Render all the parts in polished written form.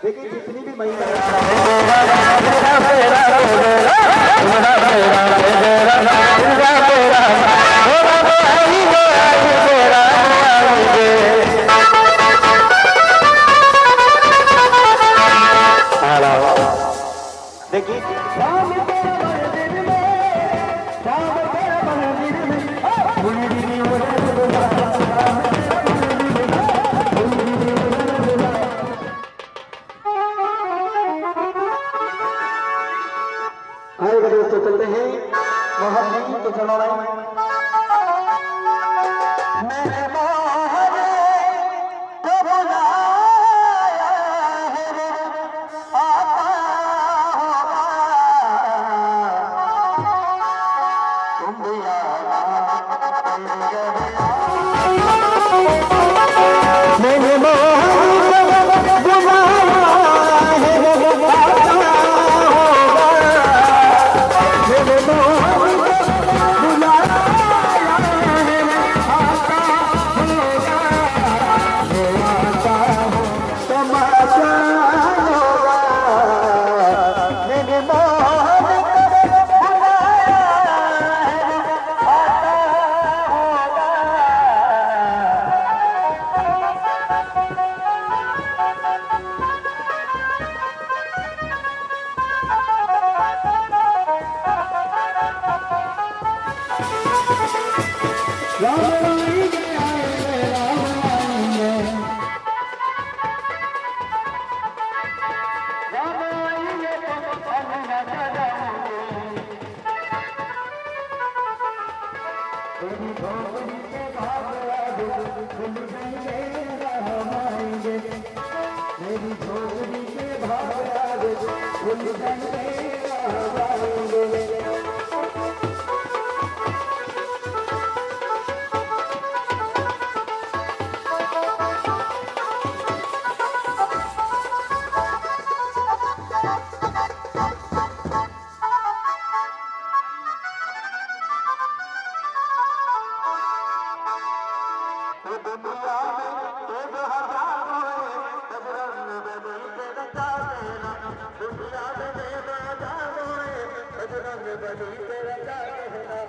देखिए जितनी भी महिला आएगा दोस्तों, चलते हैं मोहब्बत तो चलो मेरे मोहरे तो बुलाया है रे आता तुम भी आना मेरे मोहरे दुनिया में एक हजार होए तब रंग बदल के रचा देना दुनिया में एक हजार होए तब रंग बदल के रचा देना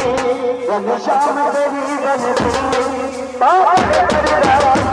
शाम तेरी बनती बात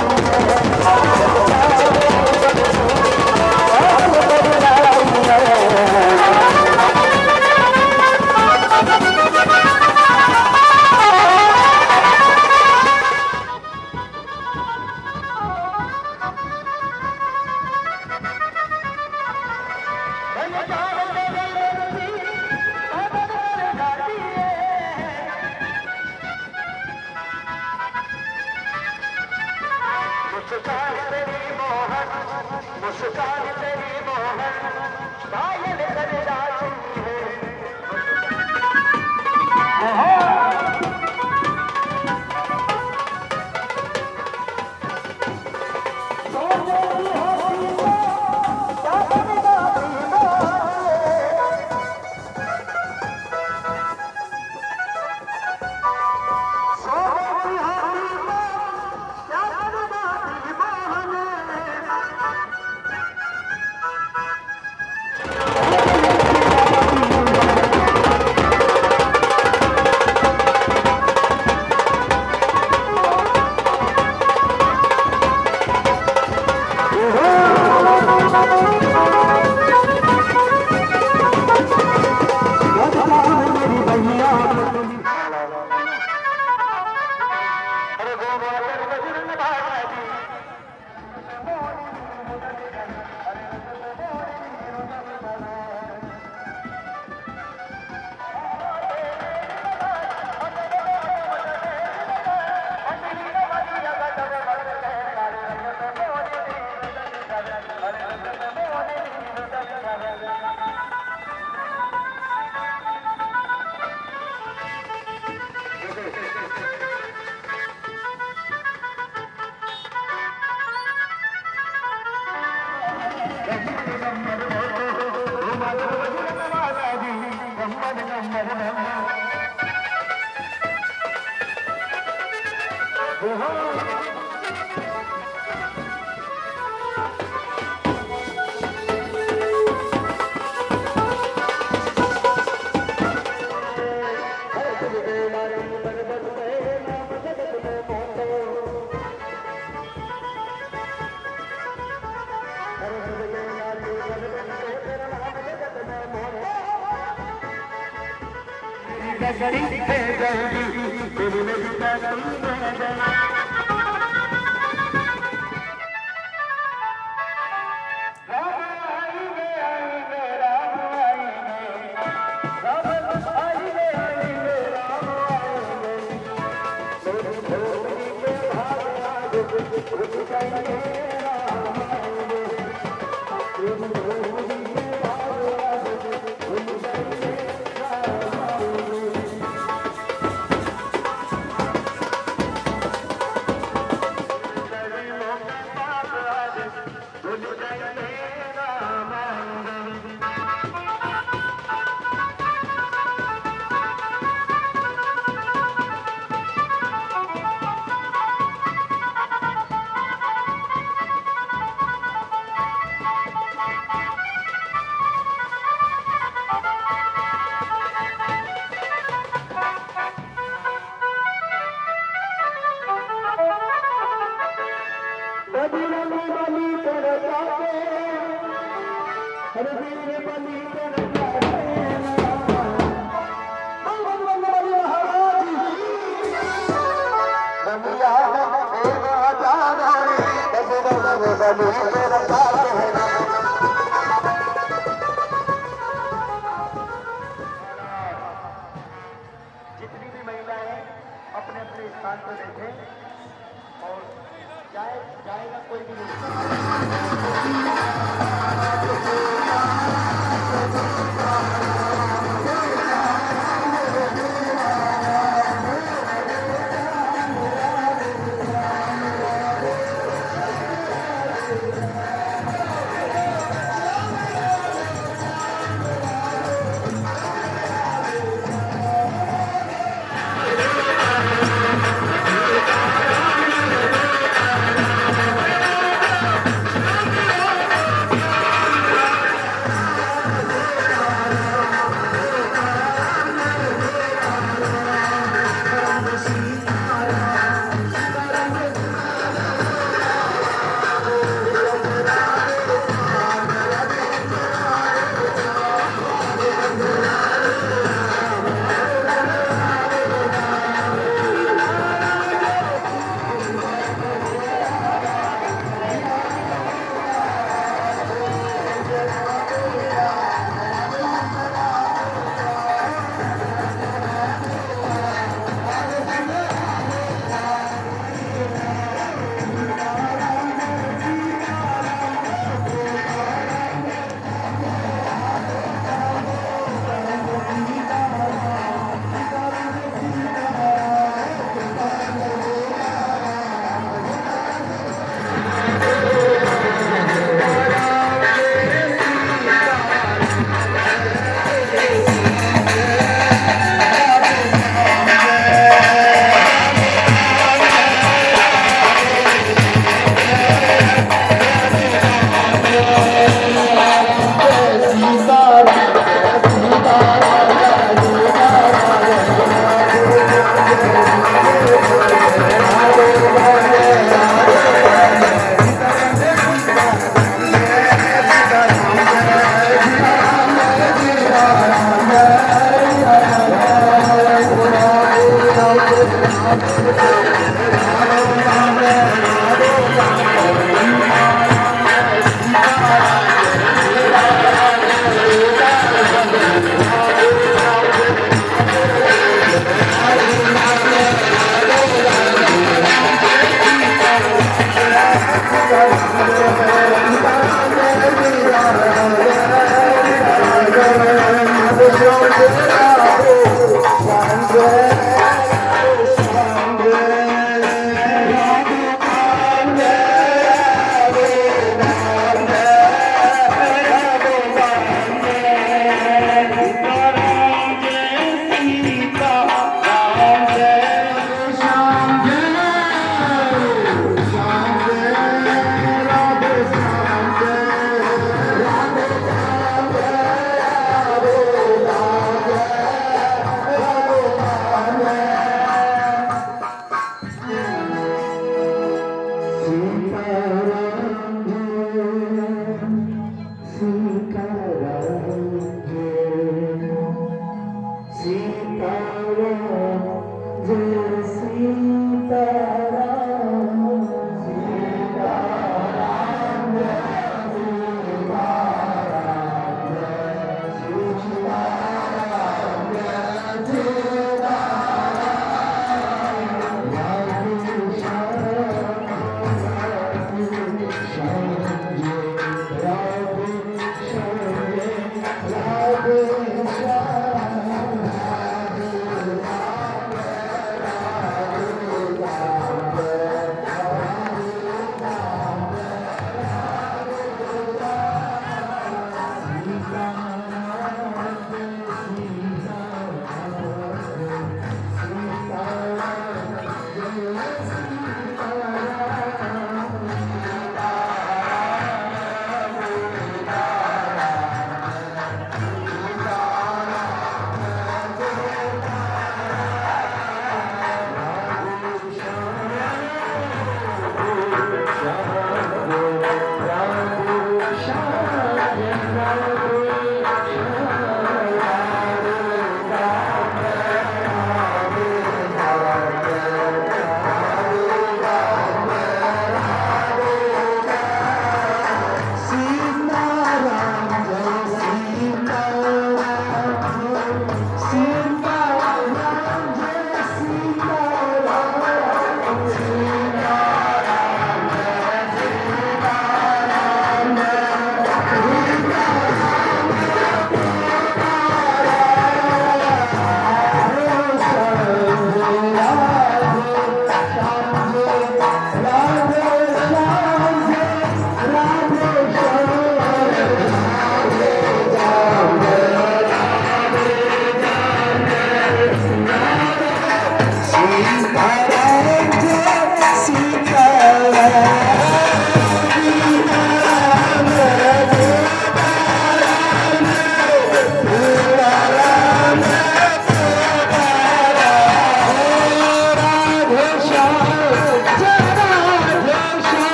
मुस्कान तेरी मोहन मुस्कान तेरी मोहन कायल कर जाती है जितनी भी महिलाएं अपने अपने स्थान पर बैठे और जाएगा कोई भी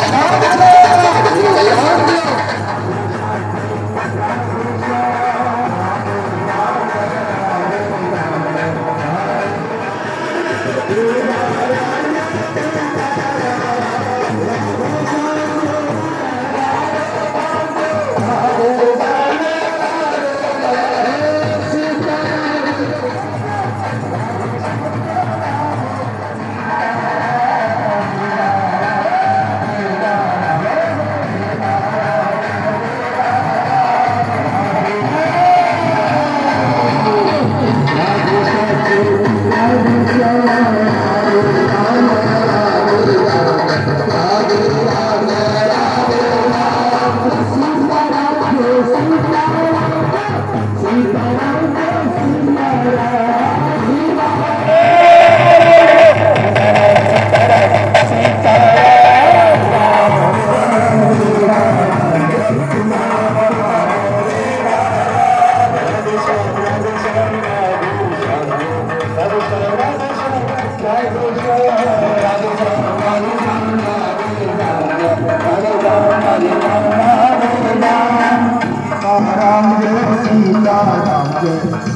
Shout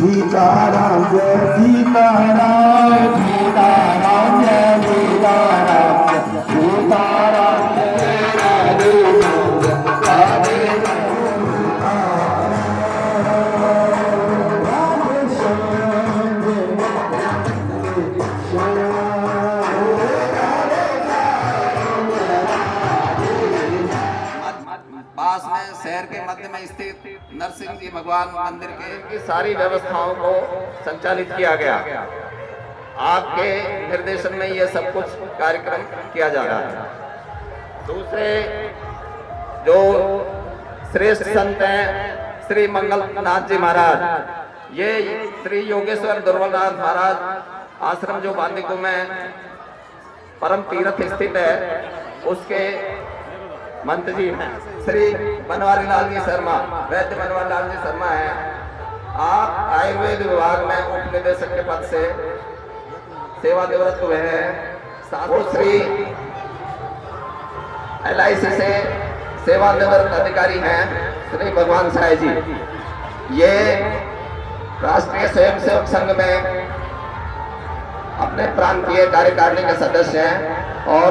सीताराम जय सीताराम, सीताराम जय सीताराम, सीताराम जय राधे राधे पास में शहर के मध्य में स्थित नरसिंह जी भगवान मंदिर की सारी व्यवस्थाओं को संचालित किया गया। आपके निर्देशन में ये सब कुछ कार्यक्रम किया जा रहा है। दूसरे जो श्रेष्ठ संत हैं श्री मंगलनाथ जी महाराज, ये श्री योगेश्वर दुर्बलनाथ महाराज आश्रम जो बांदीकुई में परम तीर्थ स्थित है, उसके मंत्र जी हैं श्री बनवारी लाल जी शर्मा, वैद्य बनवारी लाल जी शर्मा हैं। आप आयुर्वेद विभाग में उप निदेशक के पद से सेवानिवृत्त हुए हैं। वो श्री LIC से सेवानिवृत्त अधिकारी हैं श्री भगवान साय जी। ये राष्ट्रीय स्वयंसेवक संघ में अपने प्रांतीय कार्यकारिणी के सदस्य हैं और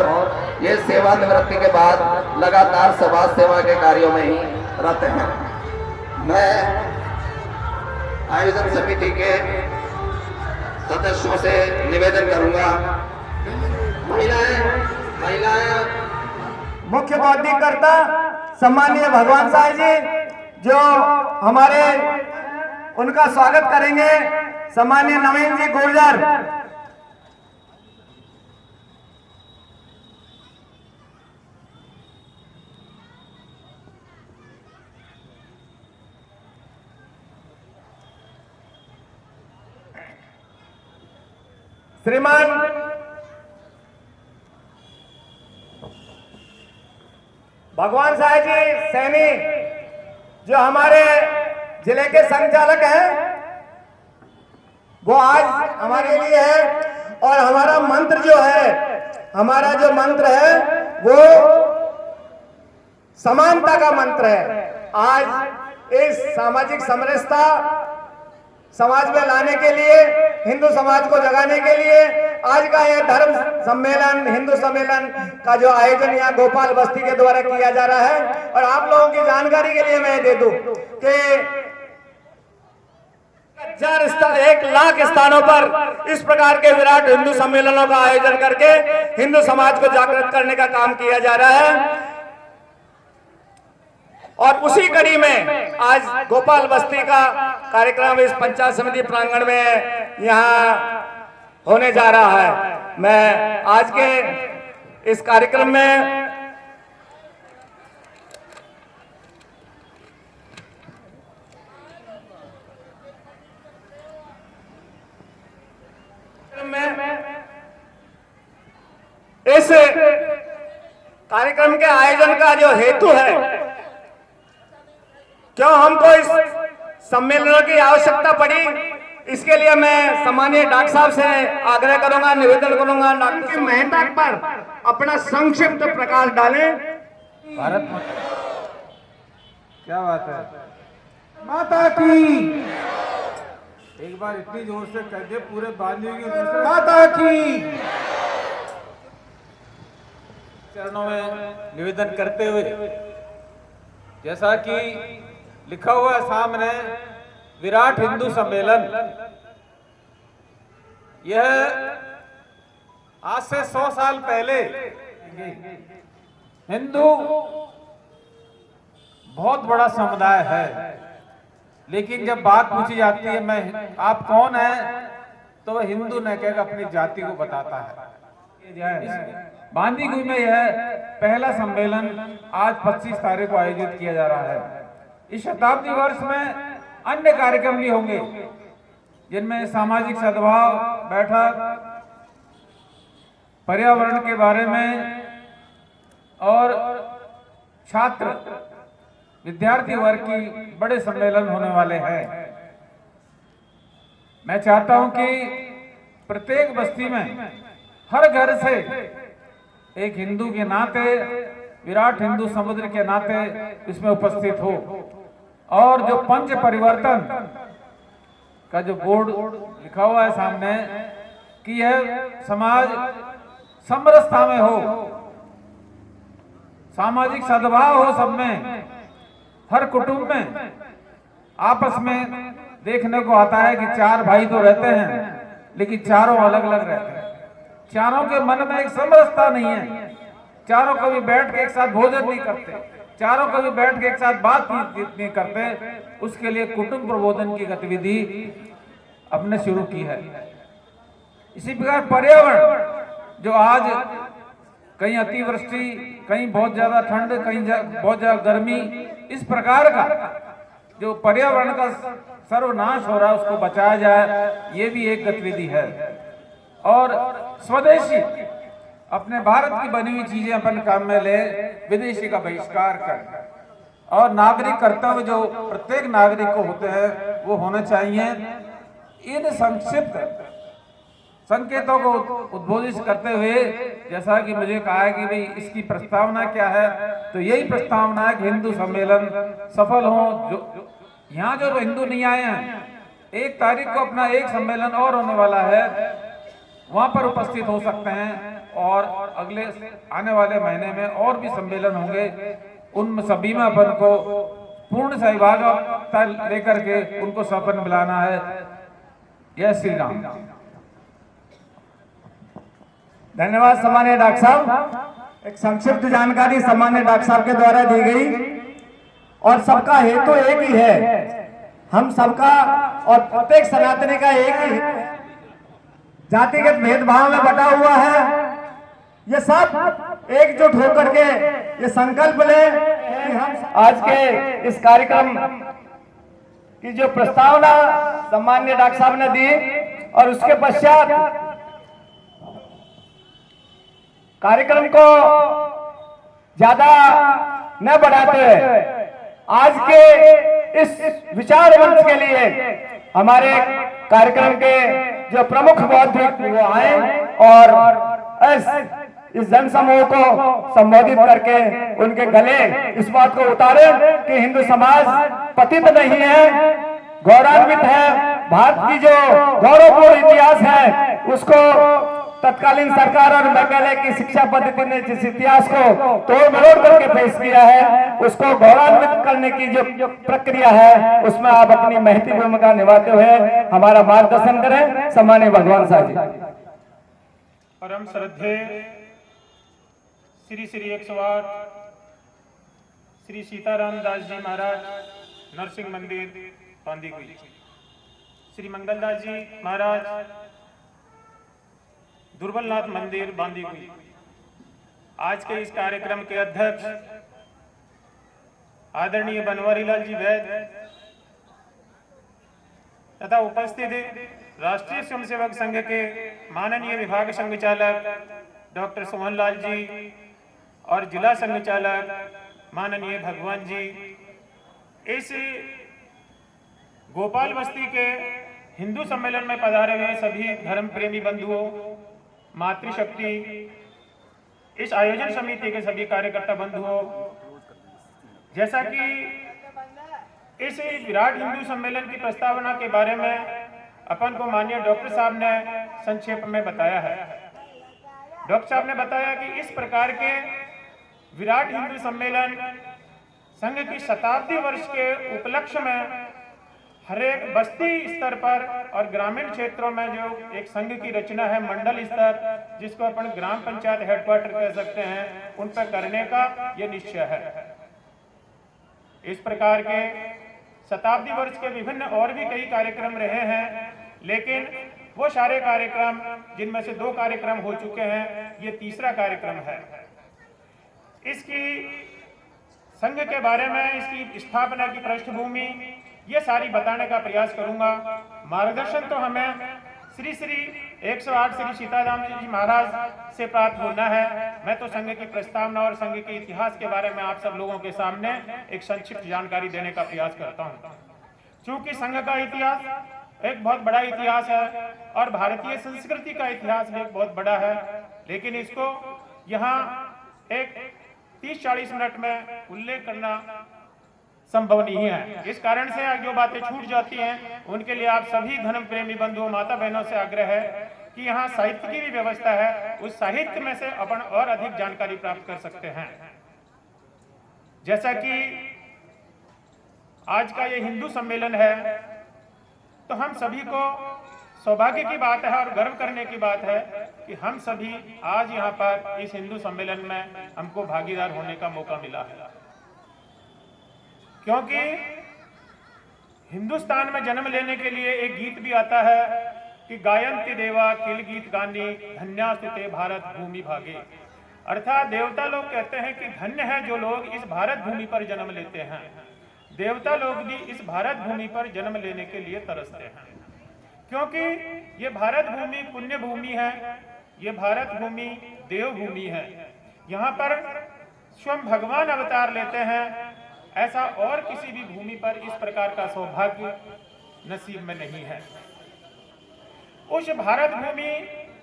ये सेवानिवृत्ति के बाद लगातार समाज सेवा के कार्यों में ही रहते हैं। मैं आयोजन समिति के सदस्यों से निवेदन करूंगा, महिलाएं मुख्य बौद्धिकर्ता सम्मानीय भगवान साय जी जो हमारे उनका स्वागत करेंगे, सम्मानीय नवीन जी गुर्जर। श्रीमान भगवान साय जी सैनी जो हमारे जिले के संचालक हैं, वो आज हमारे लिए है। और हमारा मंत्र जो है, हमारा जो मंत्र है वो समानता का मंत्र है। आज इस सामाजिक समरसता समाज में लाने के लिए, हिंदू समाज को जगाने के लिए आज का यह धर्म सम्मेलन, हिंदू सम्मेलन का जो आयोजन यहाँ गोपाल बस्ती के द्वारा किया जा रहा है। और आप लोगों की जानकारी के लिए मैं दे दूं कि 1,00,000 स्थानों पर इस प्रकार के विराट हिंदू सम्मेलनों का आयोजन करके हिंदू समाज को जागृत करने का काम किया जा रहा है। और उसी कड़ी में आज गोपाल बस्ती का कार्यक्रम इस पंचायत समिति प्रांगण में यहाँ होने जा रहा है। मैं आज के इस कार्यक्रम में इस कार्यक्रम के आयोजन का जो हेतु है, क्यों हमको इस सम्मेलन की आवश्यकता पड़ी, इसके लिए मैं सम्मानीय डॉक्टर साहब से आग्रह करूंगा, निवेदन करूंगा, डॉक्टर मेहता पर अपना संक्षिप्त प्रकाश डालें। भारत क्या बात है, माता की एक बार इतनी जोर से कह दे पूरे बांधे की माता की। चरणों में निवेदन करते हुए, जैसा कि लिखा हुआ है सामने, विराट हिंदू सम्मेलन, यह आज से 100 साल पहले हिंदू बहुत बड़ा समुदाय है, लेकिन जब बात पूछी जाती है मैं आप कौन है, तो वह हिंदू न कहकर अपनी जाति को बताता है। बांदीकुई में यह पहला सम्मेलन आज 25 तारीख को आयोजित किया जा रहा है। इस शताब्दी वर्ष में अन्य कार्यक्रम भी होंगे, जिनमें सामाजिक सद्भाव बैठक, पर्यावरण के बारे में और छात्र विद्यार्थी वर्ग की बड़े सम्मेलन होने वाले हैं। मैं चाहता हूं कि प्रत्येक बस्ती में हर घर से एक हिंदू के नाते, विराट हिंदू समुद्र के नाते इसमें उपस्थित हो, और जो पंच परिवर्तन का जो बोर्ड लिखा हुआ है सामने कि यह समाज समरसता में हो, सामाजिक सद्भाव हो, सब में, हर कुटुंब में। आपस में देखने को आता है कि चार भाई तो रहते हैं लेकिन चारों अलग अलग रहते हैं, चारों के मन में एक समरसता नहीं है, चारों कभी बैठ के एक साथ भोजन नहीं करते, चारों कभी बैठ के एक साथ बात नहीं करते। उसके लिए कुटुंब प्रबोधन की गतिविधि हमने शुरू की है। इसी प्रकार पर्यावरण, जो आज कहीं अतिवृष्टि, कहीं बहुत ज्यादा ठंड, कहीं बहुत ज्यादा गर्मी, इस प्रकार का जो पर्यावरण का सर्वनाश हो रहा है उसको बचाया जाए, ये भी एक गतिविधि है। और स्वदेशी, अपने भारत की बनी हुई चीजें अपन काम में ले, विदेशी का बहिष्कार कर, और नागरिक कर्तव्य जो प्रत्येक नागरिक को होते हैं वो होने चाहिए। इन संक्षिप्त संकेतों को उद्बोधित करते हुए, जैसा कि मुझे कहा है कि भाई इसकी प्रस्तावना क्या है, तो यही प्रस्तावना है कि हिंदू सम्मेलन सफल हो। जो यहाँ जो हिंदू नहीं आए हैं, 1 तारीख को अपना एक सम्मेलन और होने वाला है, वहां पर उपस्थित हो सकते हैं, और अगले आने वाले महीने में और भी सम्मेलन होंगे। उन सभी में अपन को पूर्ण सहभागिता लेकर के उनको सफल मिलाना है। जय श्री राम। धन्यवाद सम्मानीय डॉक्टर साहब। एक संक्षिप्त जानकारी सम्मानीय डॉक्टर साहब के द्वारा दी गई, और सबका हेतु एक ही है, हम सबका और प्रत्येक सनातनी का एक ही जातिगत भेदभाव में बटा हुआ है। ये सब एकजुट होकर के ये संकल्प ले कि हम आज के इस कार्यक्रम की जो प्रस्तावना सम्मानीय डॉक्टर साहब ने दी, और उसके पश्चात कार्यक्रम को ज्यादा न बढ़ाते हुए आज के इस विचार मंच के लिए हमारे कार्यक्रम के जो प्रमुख बौद्धिक वो आए और इस जनसमूह को संबोधित करके उनके गले इस बात को उतारे कि हिंदू समाज पतित नहीं है, गौरवान्वित है। भारत की जो गौरवपूर्ण इतिहास है उसको तत्कालीन सरकार और मेघालय की शिक्षा पद्धति ने जिस इतिहास को तोड़ मरोड़ करके पेश किया है, उसको गौरवान्वित करने की जो प्रक्रिया है उसमें आप अपनी महती भूमिका निभाते हुए हमारा मार्गदर्शन करें। सम्मानीय भगवान साहब जी। परम श्रद्धेय श्री श्री 108 श्री सीताराम दास जी महाराज नरसिंह मंदिर बांदीकुई, श्री मंगलदास जी महाराज दुर्बलनाथ मंदिर बांदीकुई, आज के इस कार्यक्रम के अध्यक्ष आदरणीय बनवारीलाल जी वैद्य तथा उपस्थित राष्ट्रीय स्वयंसेवक संघ के माननीय विभाग संघ चालक डॉक्टर सोहनलाल जी और जिला संघ चालक माननीय भगवान जी, इस गोपाल बस्ती के हिंदू सम्मेलन में पधारे हुए सभी धर्म प्रेमी बंधुओं, मातृशक्ति, इस आयोजन समिति के सभी कार्यकर्ता बंधुओं, जैसा कि इस विराट हिंदू सम्मेलन की प्रस्तावना के बारे में अपन को माननीय डॉक्टर साहब ने संक्षेप में बताया है। डॉक्टर साहब ने बताया कि इस प्रकार के विराट हिंदू सम्मेलन संघ की शताब्दी वर्ष के उपलक्ष्य में हर एक बस्ती स्तर पर और ग्रामीण क्षेत्रों में जो एक संघ की रचना है मंडल स्तर, जिसको अपन ग्राम पंचायत हेडक्वार्टर कह सकते हैं, उन पर करने का ये निश्चय है। इस प्रकार के शताब्दी वर्ष के विभिन्न और भी कई कार्यक्रम रहे हैं, लेकिन वो सारे कार्यक्रम जिनमें से 2 कार्यक्रम हो चुके हैं, ये तीसरा कार्यक्रम है। इसकी संघ के बारे में, इसकी स्थापना की पृष्ठभूमि, ये सारी बताने का प्रयास करूंगा। मार्गदर्शन तो हमें श्री श्री 108 श्री सीताराम जी महाराज से प्राप्त होना है। मैं तो संघ की प्रस्तावना और संघ के इतिहास के बारे में आप सब लोगों के सामने एक संक्षिप्त जानकारी देने का प्रयास करता हूं। चूंकि संघ का इतिहास एक बहुत बड़ा इतिहास है और भारतीय संस्कृति का इतिहास भी एक बहुत बड़ा है, लेकिन इसको यहाँ एक 30-40 मिनट में उल्लेख करना संभव नहीं है। इस कारण से जो बातें छूट जाती हैं उनके लिए आप सभी धर्म प्रेमी बंधुओं माता बहनों से आग्रह है कि यहाँ साहित्य की भी व्यवस्था है, उस साहित्य में से अपन और अधिक जानकारी प्राप्त कर सकते हैं। जैसा कि आज का ये हिंदू सम्मेलन है, तो हम सभी को सौभाग्य की बात है और गर्व करने की बात है कि हम सभी आज यहाँ पर इस हिंदू सम्मेलन में हमको भागीदार होने का मौका मिला है। क्योंकि हिंदुस्तान में जन्म लेने के लिए एक गीत भी आता है कि गायन्ति देवा किल गीत गानी धन्यास्तुते भारत भूमि भागे। अर्थात देवता लोग कहते हैं कि धन्य है जो लोग इस भारत भूमि पर जन्म लेते हैं। देवता लोग भी इस भारत भूमि पर जन्म लेने के लिए तरसते हैं, क्योंकि ये भारत भूमि पुण्य भूमि है, ये भारत भूमि देव भूमि है। यहाँ पर स्वयं भगवान अवतार लेते हैं, ऐसा और किसी भी भूमि पर इस प्रकार का सौभाग्य नसीब में नहीं है। उस भारत भूमि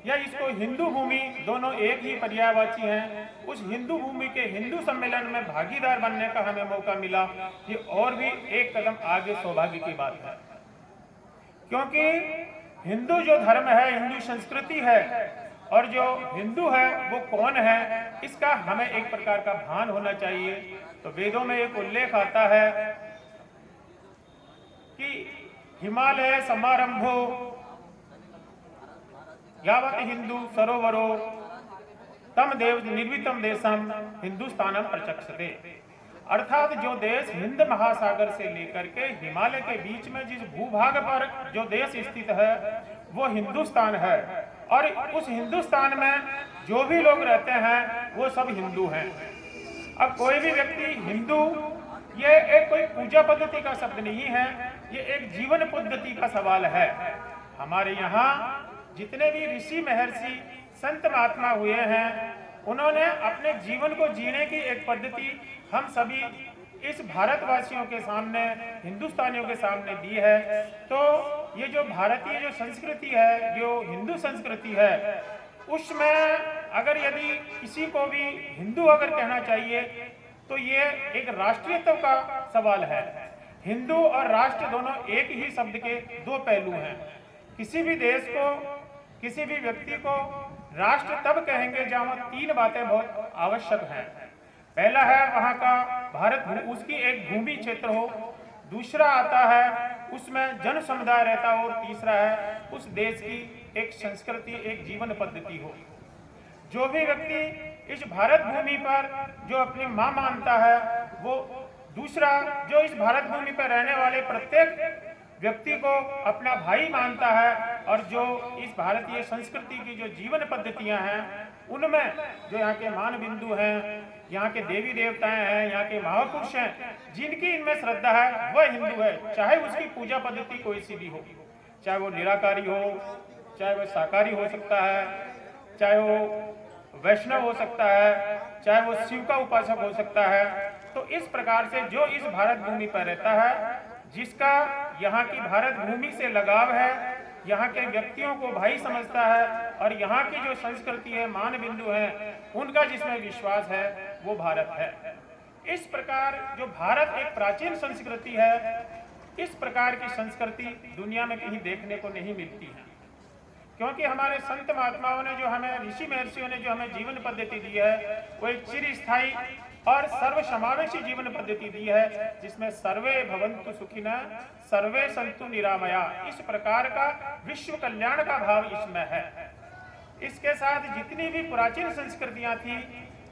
या इसको हिंदू भूमि, दोनों एक ही पर्यायवाची हैं। उस हिंदू भूमि के हिंदू सम्मेलन में भागीदार बनने का हमें मौका मिला, ये और भी एक कदम आगे सौभाग्य की बात है। क्योंकि हिंदू जो धर्म है, हिंदू संस्कृति है, और जो हिंदू है वो कौन है, इसका हमें एक प्रकार का भान होना चाहिए। तो वेदों में एक उल्लेख आता है कि हिमालय समारंभो यावत हिंदू सरोवरो तम देव निर्वितम देशम हिंदुस्तानम प्रचक्षते। अर्थात जो देश हिंद महासागर से लेकर के हिमालय के बीच में जिस भूभाग पर जो देश स्थित है वो हिंदुस्तान है, और उस हिंदुस्तान में जो भी लोग रहते हैं वो सब हिंदू हैं। अब कोई भी व्यक्ति हिंदू, ये एक कोई पूजा पद्धति का शब्द नहीं है, ये एक जीवन पद्धति का सवाल है। हमारे यहाँ जितने भी ऋषि महर्षि संत महात्मा हुए हैं, उन्होंने अपने जीवन को जीने की एक पद्धति हम सभी इस भारतवासियों के सामने, हिंदुस्तानियों के सामने दी है। तो ये जो भारतीय जो संस्कृति है, जो हिंदू संस्कृति है, उसमें अगर यदि किसी को भी हिंदू अगर कहना चाहिए तो ये एक राष्ट्रीयत्व का सवाल है। हिंदू और राष्ट्र दोनों एक ही शब्द के दो पहलू हैं। किसी भी देश को, किसी भी व्यक्ति को राष्ट्र तब कहेंगे जहां तीन बातें बहुत आवश्यक हैं। पहला है वहां का भारत, उसकी एक भूमि क्षेत्र हो, दूसरा आता है उसमें जन समुदाय रहता हो, और तीसरा है उस देश की एक संस्कृति, एक जीवन पद्धति हो। जो भी व्यक्ति इस भारत भूमि पर जो अपनी मां मानता है, वो दूसरा जो इस भारत भूमि पर रहने वाले प्रत्येक व्यक्ति को अपना भाई मानता है, और जो इस भारतीय संस्कृति की जो जीवन पद्धतियां हैं उनमें जो यहाँ के मान बिंदु हैं, यहाँ के देवी देवताएं हैं, यहाँ के महापुरुष हैं, जिनकी इनमें श्रद्धा है वह हिंदू है। चाहे उसकी पूजा पद्धति कोई सी भी हो, चाहे वो निराकारी हो, चाहे वो शाकाहारी हो सकता है, चाहे वो वैष्णव हो सकता है, चाहे वो शिव का उपासक हो सकता है। तो इस प्रकार से जो इस भारत भूमि पर रहता है, जिसका यहाँ की भारत भूमि से लगाव है, यहाँ के व्यक्तियों को भाई समझता है, और यहाँ की जो संस्कृति है, मान बिंदु है, उनका जिसमें विश्वास है, वो भारत है। इस प्रकार जो भारत एक प्राचीन संस्कृति है, इस प्रकार की संस्कृति दुनिया में कहीं देखने को नहीं मिलती है। क्योंकि हमारे संत महात्माओं ने जो हमें, ऋषि महर्षियों ने जो हमें जीवन पद्धति दी है, वो एक चिरस्थायी और सर्व समावेशी जीवन पद्धति दी है, जिसमें सर्वे भवन्तु सुखिनः सर्वे सन्तु निरामया, इस प्रकार का विश्व कल्याण का भाव इसमें है। इसके साथ जितनी भी प्राचीन संस्कृतियां थी,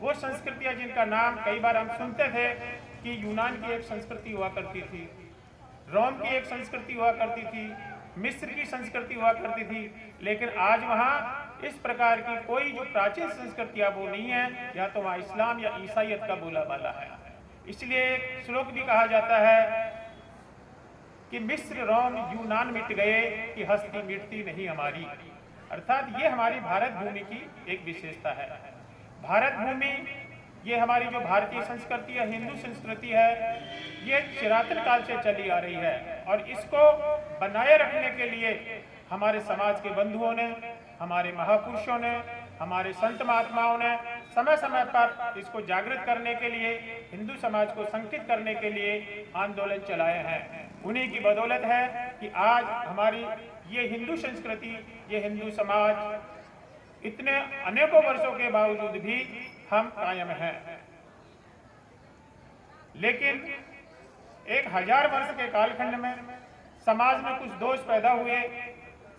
वो संस्कृतियां जिनका नाम कई बार हम सुनते थे कि यूनान की एक संस्कृति हुआ करती थी, रोम की एक संस्कृति हुआ करती थी, मिस्र की संस्कृति हुआ करती थी, लेकिन आज वहाँ इस प्रकार की कोई जो प्राचीन संस्कृतियां वो नहीं है, या तो वहाँ इस्लाम या ईसाइयत का बोलाबाला है। इसलिए एक श्लोक भी कहा जाता है कि मिस्र रोम यूनान मिट गए कि हस्ती मिटती नहीं हमारी। अर्थात ये हमारी भारत भूमि की एक विशेषता है। भारत भूमि, ये हमारी जो भारतीय संस्कृति है, हिंदू संस्कृति है, ये चिरातन काल से चली आ रही है, और इसको बनाए रखने के लिए हमारे समाज के बंधुओं ने, हमारे महापुरुषों ने, हमारे संत महात्माओं ने समय समय पर इसको जागृत करने के लिए, हिंदू समाज को संगठित करने के लिए आंदोलन चलाए हैं। उन्हीं की बदौलत है कि आज हमारी ये हिंदू संस्कृति, ये हिंदू समाज इतने अनेकों वर्षों के बावजूद भी हम कायम हैं। लेकिन 1000 वर्ष के कालखंड में समाज में कुछ दोष पैदा हुए,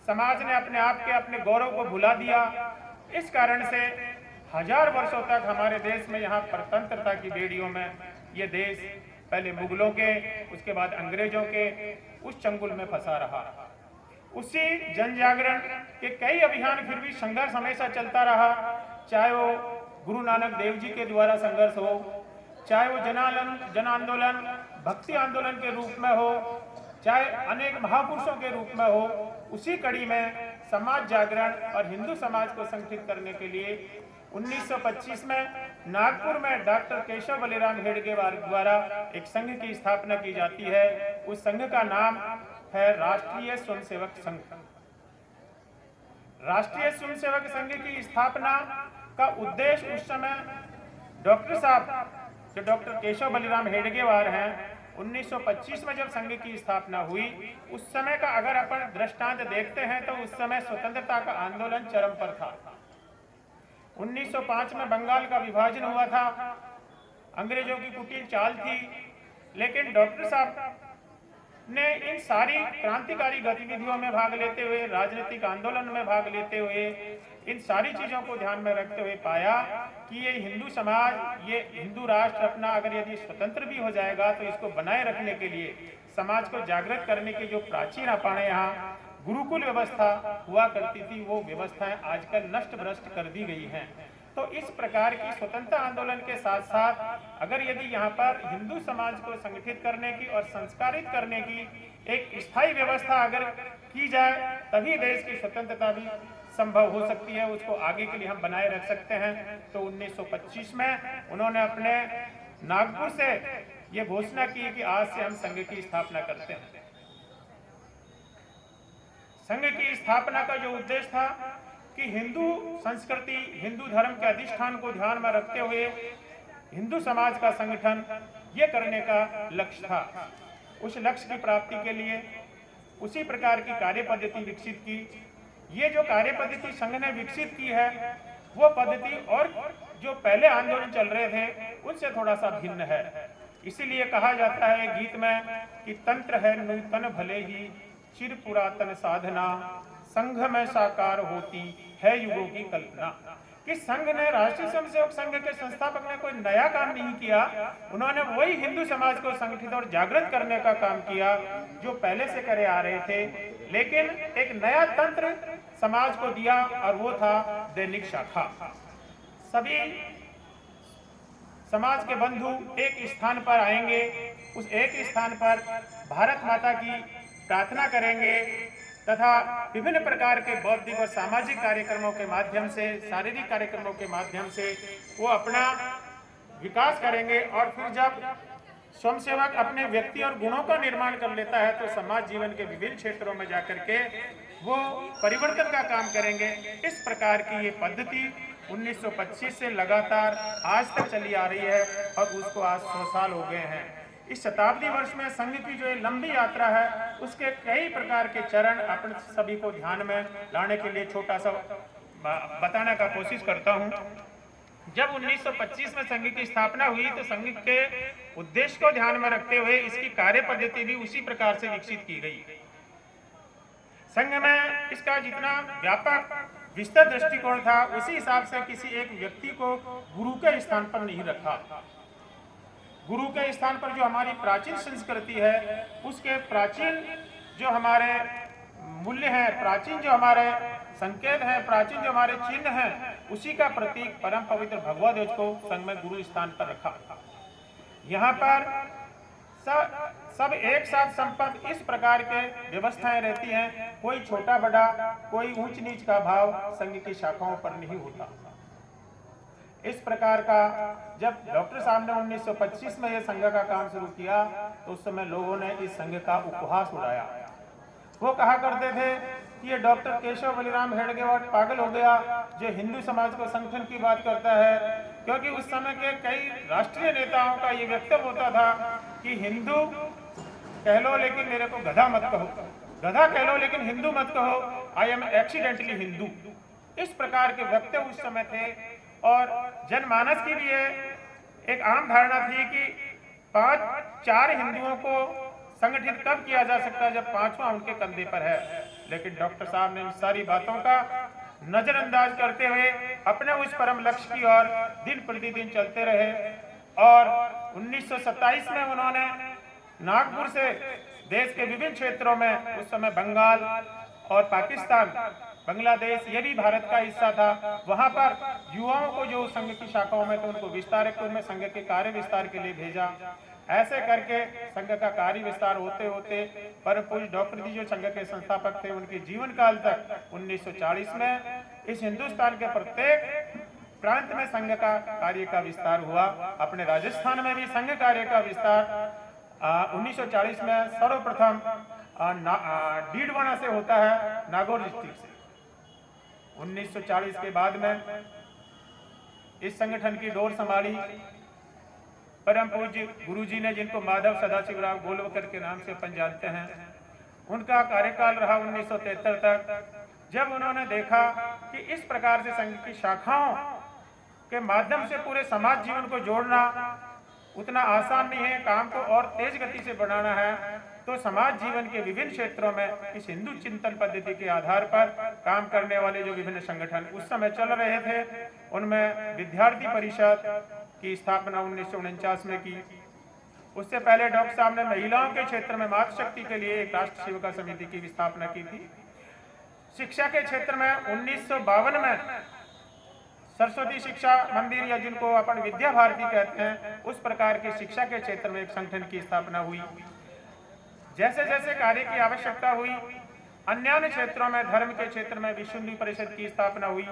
समाज ने अपने आप के अपने गौरव को भुला दिया। इस कारण से 1000 वर्षों तक हमारे देश में यहाँ परतंत्रता की बेड़ियों में ये देश पहले मुगलों के, उसके बाद अंग्रेजों के उस चंगुल में फंसा रहा। उसी जन जागरण के कई अभियान फिर भी संघर्ष हमेशा चलता रहा, चाहे वो गुरु नानक देव जी के द्वारा संघर्ष हो, चाहे वो जन आंदोलन भक्ति आंदोलन के रूप में हो, चाहे अनेक महापुरुषों के रूप में हो। उसी कड़ी में समाज जागरण और हिंदू समाज को संगठित करने के लिए 1925 में नागपुर में डॉक्टर केशव बलिराम हेडगेवार द्वारा एक संघ की स्थापना की जाती है। उस संघ का नाम है राष्ट्रीय स्वयंसेवक संघ। राष्ट्रीय स्वयंसेवक संघ की स्थापना का उद्देश्य उस समय डॉक्टर साहब जो डॉक्टर केशव बलिराम हेडगेवार हैं, 1925 में जब संघ की स्थापना हुई, उस समय का अगर अपन दृष्टांत देखते हैं तो उस समय स्वतंत्रता का आंदोलन चरम पर था। 1905 में बंगाल का विभाजन हुआ था, अंग्रेजों की कुटिल चाल थी, लेकिन डॉक्टर साहब ने इन सारी क्रांतिकारी गतिविधियों में भाग लेते हुए, राजनीतिक आंदोलन में भाग लेते हुए, इन सारी चीजों को ध्यान में रखते हुए पाया कि ये हिंदू समाज, ये हिंदू राष्ट्र अपना अगर यदि स्वतंत्र भी हो जाएगा तो इसको बनाए रखने के लिए, समाज को जागृत करने की जो प्राचीन अपने यहाँ गुरुकुल व्यवस्था हुआ करती थी, वो व्यवस्थाएं आजकल नष्ट भ्रष्ट कर दी गई हैं। तो इस प्रकार की स्वतंत्रता आंदोलन के साथ साथ अगर यदि यहाँ पर हिंदू समाज को संगठित करने की और संस्कारित करने की एक स्थायी व्यवस्था अगर की जाए, तभी देश की स्वतंत्रता भी संभव हो सकती है, उसको आगे के लिए हम बनाए रख सकते हैं। तो 1925 में उन्होंने अपने नागपुर से ये घोषणा की कि आज से हम संघ की स्थापना करते हैं। संघ की स्थापना का जो उद्देश्य था कि हिंदू संस्कृति, हिंदू धर्म के अधिष्ठान को ध्यान में रखते हुए हिंदू समाज का संगठन ये करने का लक्ष्य था। उस लक्ष्य की प्राप्ति के लिए उसी प्रकार की कार्य पद्धति विकसित की। ये जो कार्य पद्धति संघ ने विकसित की है, वो पद्धति और जो पहले आंदोलन चल रहे थे उनसे थोड़ा सा भिन्न है। इसीलिए कहा जाता है गीत में कि तंत्र है नूतन भले ही चिर पुरातन साधना, संघ में साकार होती है युगों की कल्पना। कि संघ ने, राष्ट्रीय स्वयंसेवक संघ के संस्थापक ने कोई नया काम नहीं किया, उन्होंने वही हिंदू समाज को संगठित और जागृत करने का काम किया जो पहले से करे आ रहे थे, लेकिन एक नया तंत्र समाज को दिया और वो था दैनिक शाखा। सभी समाज के बंधु एक स्थान पर आएंगे, उस एक स्थान पर भारत माता की प्रार्थना करेंगे तथा विभिन्न प्रकार के बौद्धिक और सामाजिक कार्यक्रमों के माध्यम से, शारीरिक कार्यक्रमों के माध्यम से वो अपना विकास करेंगे। और फिर जब स्वयंसेवक अपने व्यक्ति और गुणों का निर्माण कर लेता है तो समाज जीवन के विभिन्न क्षेत्रों में जाकर के वो परिवर्तन का काम करेंगे। इस प्रकार की ये पद्धति 1925 से लगातार आज तक चली आ रही है और उसको आज 100 साल हो गए हैं। इस शताब्दी वर्ष में संघ की जो लंबी यात्रा है उसके कई प्रकार के चरण अपन सभी को ध्यान में लाने के लिए छोटा सा बताने का कोशिश करता हूं। जब 1925 में संघ की स्थापना हुई तो संघ के उद्देश्य को ध्यान में रखते हुए इसकी कार्य पद्धति भी उसी प्रकार से विकसित की गई। संघ में इसका जितना व्यापक विस्तृत दृष्टिकोण था उसी हिसाब से किसी एक व्यक्ति को गुरु के स्थान पर नहीं रखा। गुरु के स्थान पर जो हमारी प्राचीन संस्कृति है, उसके प्राचीन जो हमारे मूल्य हैं, प्राचीन जो हमारे संकेत हैं, प्राचीन जो हमारे चिन्ह हैं, उसी का प्रतीक परम पवित्र भगवा ध्वज को संघ में गुरु स्थान पर रखा। यहाँ पर सब एक साथ संपन्न इस प्रकार के व्यवस्थाएं रहती हैं। कोई छोटा बड़ा, कोई ऊंच नीच का भाव संघ की शाखाओं पर नहीं होता। इस प्रकार का जब डॉक्टर साहब ने 1925 में यह संघ का काम शुरू किया तो उस समय लोगों ने इस संघ का उपहास उड़ाया। वो कहा करते थे कि ये डॉक्टर केशव बलिराम हेडगेवार पागल हो गया जो हिंदू समाज को संगठन की बात करता है, क्योंकि उस समय के कई राष्ट्रीय नेताओं का ये वक्तव्य होता था कि हिंदू कह लो लेकिन मेरे को गधा मत कहो, गधा कह लो लेकिन हिंदू मत कहो, आई एम एक्सीडेंटली हिंदू। इस प्रकार के वक्तव्य उस समय थे और जनमानस की भी एक आम धारणा थी कि 4 हिंदुओं को संगठित कब किया जा सकता है जब 5वां उनके कंधे पर है। लेकिन डॉक्टर साहब ने इन सारी बातों का नजरअंदाज करते हुए अपने उस परम लक्ष्य की ओर दिन प्रतिदिन चलते रहे और 1927 में उन्होंने नागपुर से देश के विभिन्न क्षेत्रों में, उस समय बंगाल और पाकिस्तान, बांग्लादेश ये भी भारत का हिस्सा था, वहां पर युवाओं को जो संघ की शाखाओं में थे उनको विस्तारक रूप में संघ के कार्य विस्तार के लिए भेजा। ऐसे करके संघ का कार्य विस्तार होते होते परम पूज्य डॉक्टर जी जो संघ के संस्थापक थे उनके जीवन काल तक 1940 में इस हिंदुस्तान के प्रत्येक प्रांत में संघ का कार्य का विस्तार हुआ। अपने राजस्थान में भी संघ कार्य का विस्तार 1940 में सर्वप्रथम डीडवाना से होता है, नागौर डिस्ट्रिक्ट से। 1940 के बाद में इस संगठन की डोर संभाली परम पूज्य गुरुजी ने, जिनको माधव सदाशिवराव गोलवकर के नाम से अपन जानते हैं। उनका कार्यकाल रहा 1973 तक, जब उन्होंने देखा कि इस प्रकार से संघ की शाखाओं के माध्यम से पूरे समाज जीवन को जोड़ना उतना आसान नहीं है, काम को और तेज गति से बढ़ाना है, तो समाज जीवन के विभिन्न क्षेत्रों में इस हिंदू चिंतन पद्धति के आधार पर काम करने वाले जो विभिन्न संगठन उस समय चल रहे थे, उनमें विद्यार्थी परिषद की स्थापना 1949 में की। उससे पहले डॉक्टर साहब ने महिलाओं के क्षेत्र में मातृशक्ति के लिए एक राष्ट्र सेविका समिति की स्थापना की थी। शिक्षा के क्षेत्र में 1952 में सरस्वती शिक्षा मंदिर या जिनको अपन विद्या भारती कहते हैं, उस प्रकार की शिक्षा के क्षेत्र में एक संगठन की स्थापना हुई। जैसे जैसे कार्य की आवश्यकता हुई, अन्य क्षेत्रों में धर्म के क्षेत्र में विश्व हिंदू परिषद की स्थापना हुई,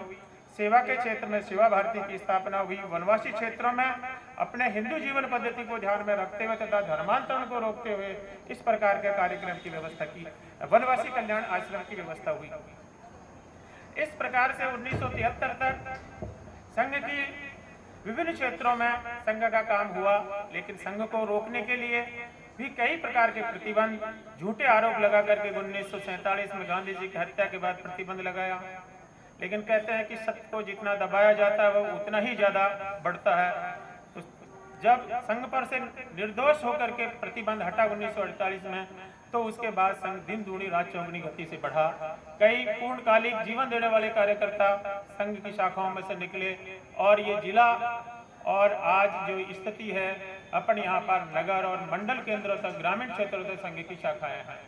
सेवा के क्षेत्र में सेवा भारती की स्थापना हुई, वनवासी क्षेत्रों में अपने हिंदू जीवन पद्धति को ध्यान में रखते हुए तथा धर्मांतरण को रोकते हुए इस प्रकार के कार्यक्रम की व्यवस्था की, वनवासी कल्याण आश्रम की व्यवस्था हुई। इस प्रकार से 1973 तक संघ की विभिन्न क्षेत्रों में संघ का काम हुआ, लेकिन संघ को रोकने के लिए भी कई प्रकार के प्रतिबंध, झूठे आरोप लगा करके 1947 में गांधी जी की हत्या के बाद प्रतिबंध लगाया। लेकिन कहते हैं कि सत्य को जितना दबाया जाता है वो उतना ही ज्यादा बढ़ता है। तो जब संघ पर से निर्दोष होकर के प्रतिबंध हटा 1948 में, तो उसके बाद संघ दिन दूनी रात चौगुनी गति से बढ़ा। कई पूर्णकालिक जीवन देने वाले कार्यकर्ता संघ की शाखाओं में से निकले और ये जिला और आज जो स्थिति है अपन यहाँ पर नगर और मंडल केंद्रों तक, ग्रामीण क्षेत्रों तक संघ की शाखाएं हैं।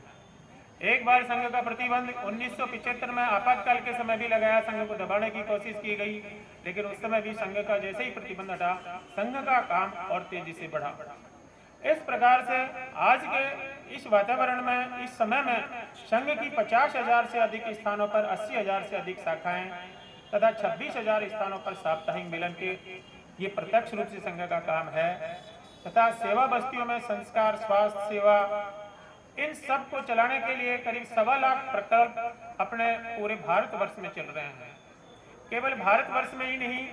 एक बार संघ का प्रतिबंध 1975 में आपातकाल के समय भी लगाया, संघ को दबाने की कोशिश की गई, लेकिन उस समय भी संघ का जैसे ही प्रतिबंध हटा, संघ का काम और तेजी से बढ़ा। इस प्रकार से आज के इस वातावरण में, इस समय में संघ की 50,000 से अधिक स्थानों पर 80,000 से अधिक शाखाएं तथा 26,000 स्थानों पर साप्ताहिक मिलन के ये प्रत्यक्ष रूप से संघ का काम है तथा सेवा बस्तियों में संस्कार, स्वास्थ्य सेवा, इन सब को चलाने के लिए करीब 1.25 लाख प्रकल्प अपने पूरे भारतवर्ष में चल रहे हैं। केवल भारतवर्ष में ही नहीं,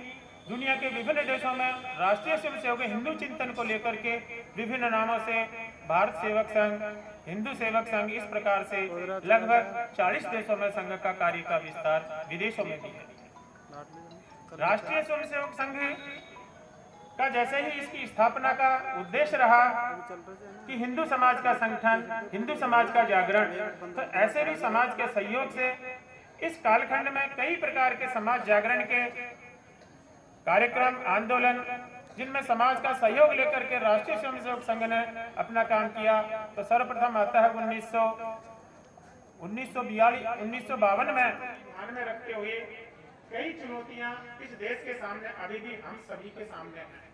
दुनिया के विभिन्न देशों में राष्ट्रीय स्वयंसेवक हिंदू चिंतन को लेकर के विभिन्न नामों से भारत सेवक संघ, हिंदू सेवक संघ, इस प्रकार से लगभग 40 देशों में संघ का कार्य का विस्तार विदेशों में भी है। राष्ट्रीय स्वयंसेवक संघ का जैसे ही इसकी स्थापना का उद्देश्य रहा कि हिंदू समाज का संगठन, हिंदू समाज का जागरण, तो ऐसे भी समाज के सहयोग से इस कालखंड में कई प्रकार के समाज जागरण के कार्यक्रम, आंदोलन, जिनमें समाज का सहयोग लेकर के राष्ट्रीय स्वयंसेवक संघ ने अपना काम किया। तो सर्वप्रथम आता है 1952 में ध्यान में रखते हुए कई चुनौतियां इस देश के सामने अभी भी हम सभी के सामने हैं।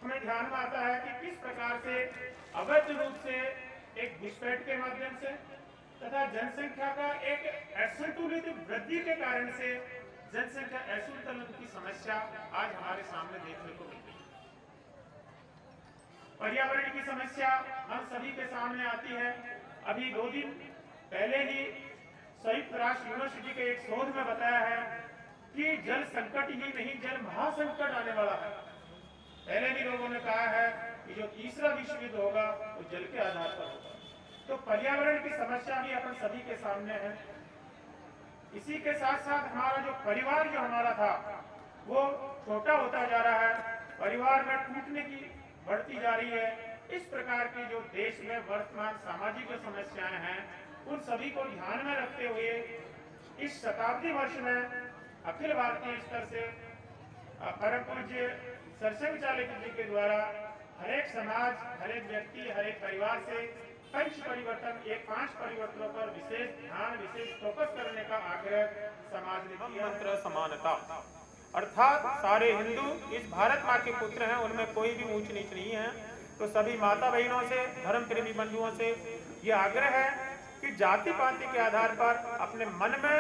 हमें ध्यान में आता है कि किस प्रकार से अवैध रूप से एक घुसपैठ के माध्यम से तथा जनसंख्या का एक असंतुलित वृद्धि के कारण से जनसंख्या असंतुलन की समस्या आज हमारे सामने देखने को मिलती है। पर्यावरण की समस्या हम सभी के सामने आती है। अभी 2 दिन पहले ही संयुक्त राष्ट्र यूनिवर्सिटी के एक शोध में बताया है कि जल संकट ही नहीं, जल महासंकट आने वाला है। पहले भी लोगों ने कहा है कि जो तीसरा विश्व युद्ध होगा वो जल के आधार पर होगा। तो पर्यावरण की समस्या भी अपन सभी के सामने है। इसी के साथ साथ हमारा जो परिवार जो हमारा था वो छोटा होता जा रहा है, परिवार में टूटने की बढ़ती जा रही है। इस प्रकार की जो देश में वर्तमान सामाजिक जो समस्याएं हैं उन सभी को ध्यान में रखते हुए इस शताब्दी वर्ष में अखिल भारतीय स्तर से परम पूज्य सरसंघ चालक जी के द्वारा हर एक समाज, हर एक व्यक्ति, हर एक परिवार से पंच परिवर्तन, ये 5 परिवर्तनों पर विशेष ध्यान, विशेष फोकस करने का आग्रह समाज ने किया। मंत्र समानता, अर्थात सारे हिंदू इस भारत माँ के पुत्र हैं, उनमें कोई भी ऊंच नीच नहीं है। तो सभी माता बहनों से, धर्म प्रेमी बंधुओं से ये आग्रह है कि जाति पाति के आधार पर अपने मन में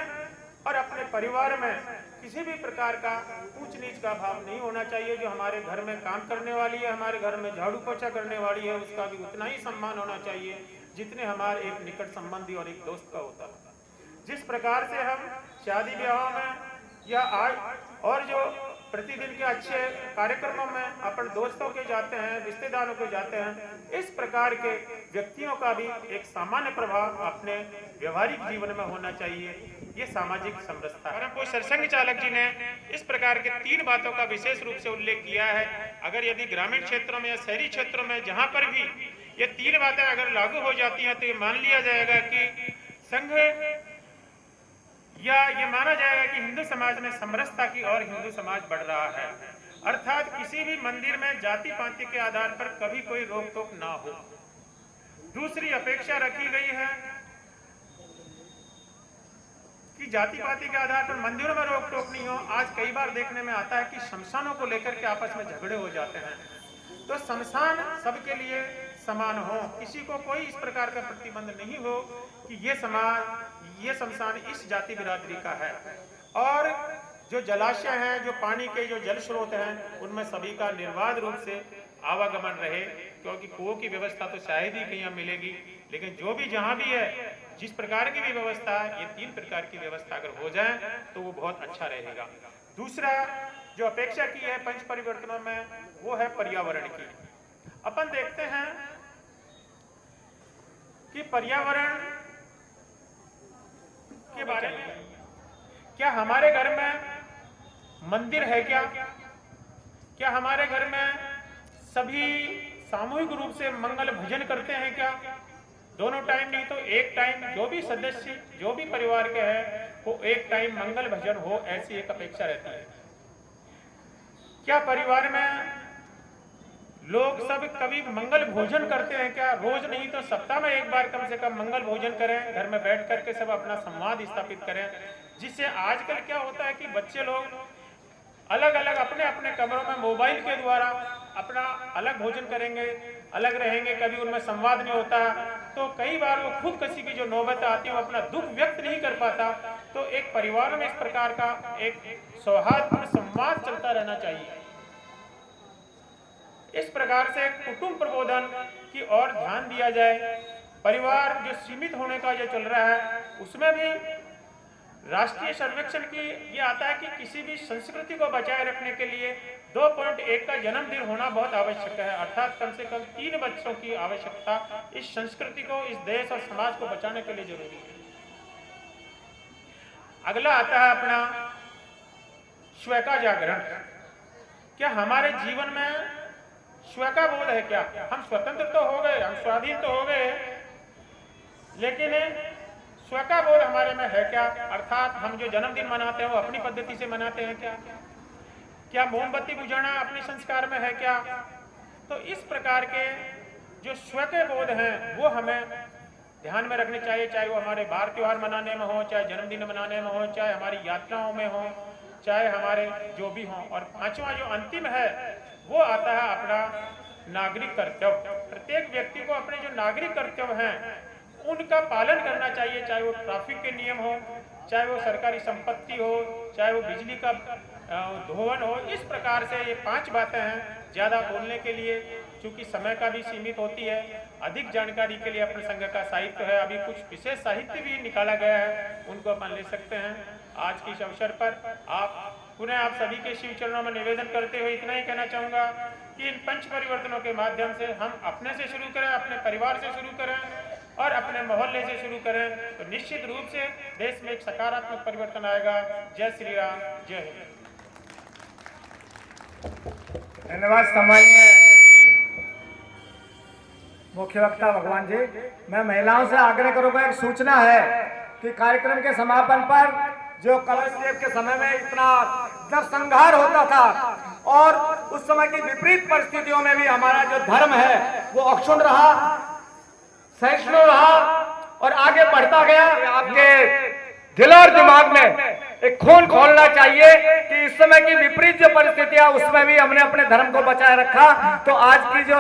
और अपने परिवार में किसी भी प्रकार का ऊंच नीच का भाव नहीं होना चाहिए। जो हमारे घर में काम करने वाली है, हमारे घर में झाड़ू पोछा करने वाली है, उसका भी उतना ही सम्मान होना चाहिए जितने हमारे एक निकट संबंधी और एक दोस्त का होता है। जिस प्रकार से हम शादी ब्याह में या और जो प्रतिदिन के अच्छे कार्यक्रमों में अपन दोस्तों के जाते हैं, रिश्तेदारों के जाते हैं, इस प्रकार के व्यक्तियों का भी एक सामान्य प्रभाव अपने व्यवहारिक जीवन में होना चाहिए। ये सामाजिक समरसता। परम पूज्य सरसंघ चालक जी ने इस प्रकार के 3 बातों का विशेष रूप से उल्लेख किया है। अगर यदि ग्रामीण क्षेत्रों में या शहरी क्षेत्रों में जहां पर भी ये 3 बातें अगर लागू हो जाती हैं तो ये मान लिया जाएगा कि संघ या ये माना जाएगा कि हिंदू समाज में समरसता की और हिंदू समाज बढ़ रहा है। अर्थात किसी भी मंदिर में जाति पाति के आधार पर कभी कोई रोक टोक ना हो। दूसरी अपेक्षा रखी गई है कि जाति पाति के आधार पर मंदिरों में रोक टोक नहीं हो। आज कई बार देखने में आता है कि शमशानों को लेकर के आपस में झगड़े हो जाते हैं। तो शमशान सबके लिए समान हो, किसी को कोई इस प्रकार का प्रतिबंध नहीं हो कि ये समाज, ये शमशान इस जाति बिरादरी का है। और जो जलाशय हैं, जो पानी के जो जल स्रोत हैं, उनमें सभी का निर्बाध रूप से आवागमन रहे, क्योंकि कुओं की व्यवस्था तो शायद ही कहीं मिलेगी, लेकिन जो भी जहां भी है, जिस प्रकार की भी व्यवस्था है, ये 3 प्रकार की व्यवस्था अगर हो जाए तो वो बहुत अच्छा रहेगा। दूसरा जो अपेक्षा की है पंच परिवर्तनों में, वो है पर्यावरण की। अपन देखते हैं कि पर्यावरण के बारे में क्या हमारे घर में मंदिर है क्या हमारे घर में सभी सामूहिक रूप से मंगल भजन करते हैं क्या? दोनों टाइम नहीं तो एक टाइम जो भी सदस्य, जो भी परिवार के हैं, वो एक टाइम मंगल भजन हो, ऐसी एक अपेक्षा रहती है। क्या परिवार में लोग सब कभी मंगल भोजन करते हैं क्या? रोज नहीं तो सप्ताह में एक बार कम से कम मंगल भोजन करें, घर में बैठ करके सब अपना संवाद स्थापित करें। जिससे आजकल क्या होता है कि बच्चे लोग अलग अलग अपने अपने कमरों में मोबाइल के द्वारा अपना अलग भोजन करेंगे, अलग रहेंगे, कभी उनमें संवाद नहीं होता। तो कई बार वो खुद किसी की जो नौबत आती है वो अपना दुख व्यक्त नहीं कर पाता। तो एक परिवार में इस प्रकार का एक सौहार्दपूर्ण संवाद चलता रहना चाहिए। इस प्रकार से कुटुंब प्रबोधन की ओर ध्यान दिया जाए। परिवार जो सीमित होने का जो चल रहा है, उसमें भी राष्ट्रीय सर्वेक्षण की ये आता है कि किसी भी संस्कृति को बचाए रखने के लिए 2.1 का जन्मदिन होना बहुत आवश्यक है। अर्थात कम से कम 3 बच्चों की आवश्यकता इस संस्कृति को, इस देश और समाज को बचाने के लिए जरूरी है। अगला आता है अपना स्व का जागरण। क्या हमारे जीवन में स्व का बोध है क्या? हम स्वतंत्र तो हो गए, हम स्वाधीन तो हो गए, लेकिन स्व का बोध हमारे में है क्या? अर्थात हम जो जन्मदिन मनाते हैं वो अपनी पद्धति से मनाते हैं क्या? क्या मोमबत्ती बुझाना अपने संस्कार में है क्या? तो इस प्रकार के जो स्व के बोध हैं वो हमें ध्यान में रखने चाहिए, चाहे वो हमारे बार त्योहार मनाने में हो, चाहे जन्मदिन मनाने में हो, चाहे हमारी यात्राओं में हो, चाहे हमारे जो भी हों। और 5वां जो अंतिम है वो आता है अपना नागरिक कर्तव्य। प्रत्येक व्यक्ति को अपने जो नागरिक कर्तव्य हैं उनका पालन करना चाहिए, चाहे वो ट्रैफिक के नियम हो, चाहे वो सरकारी संपत्ति हो, चाहे वो बिजली का धोवन हो। इस प्रकार से ये 5 बातें हैं। ज़्यादा बोलने के लिए चूंकि समय का भी सीमित होती है, अधिक जानकारी के लिए अपने संघ का साहित्य है, अभी कुछ विशेष साहित्य भी निकाला गया है, उनको अपन ले सकते हैं। आज के इस अवसर पर पुनः आप सभी के शिव चरणों में निवेदन करते हुए इतना ही कहना चाहूँगा कि इन पंच परिवर्तनों के माध्यम से हम अपने से शुरू करें, अपने परिवार से शुरू करें और अपने मोहल्ले से शुरू करें, तो निश्चित रूप से देश में एक सकारात्मक परिवर्तन आएगा। जय श्री राम, जय हिंद। धन्यवाद सम्माननीय मुख्य वक्ता भगवान जी। मैं महिलाओं से आग्रह करूंगा, एक सूचना है कि कार्यक्रम के समापन पर जो कलश देव के समय में इतना नरसंहार होता था और उस समय की विपरीत परिस्थितियों में भी हमारा जो धर्म है वो अक्षुण्ण रहा, सहिष्णु रहा और आगे बढ़ता गया। आपके दिल और दिमाग में एक खून खोलना चाहिए कि इस समय की विपरीत जो परिस्थितियां उसमें भी हमने अपने धर्म को बचाए रखा। तो आज की जो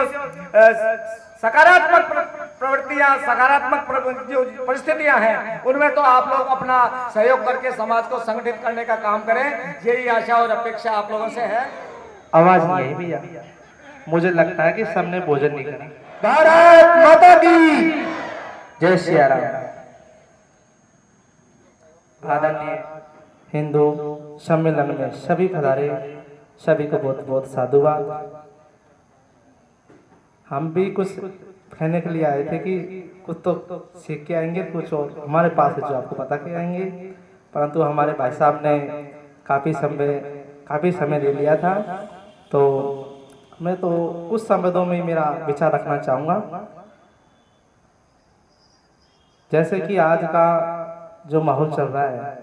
सकारात्मक प्रवृत्तियां, सकारात्मक जो परिस्थितियां हैं उनमें तो आप लोग अपना सहयोग करके समाज को संगठित करने का काम करें, यही आशा और अपेक्षा आप लोगों से है। आवाज नहीं है भैया, मुझे लगता है कि सबने भोजन नहीं करा। भारत माता की जय श्री राम। आदरणीय हिंदू सम्मेलन में सभी पधारे सभी को बहुत बहुत साधुवाद। हम भी कुछ कहने के लिए आए थे कि कुछ तो सीख के आएंगे, कुछ और हमारे पास है जो आपको बता के आएंगे, परंतु हमारे भाई साहब ने काफ़ी समय ले लिया था, तो मैं तो कुछ संबंधों में मेरा विचार रखना चाहूँगा। जैसे कि आज का जो माहौल चल रहा है,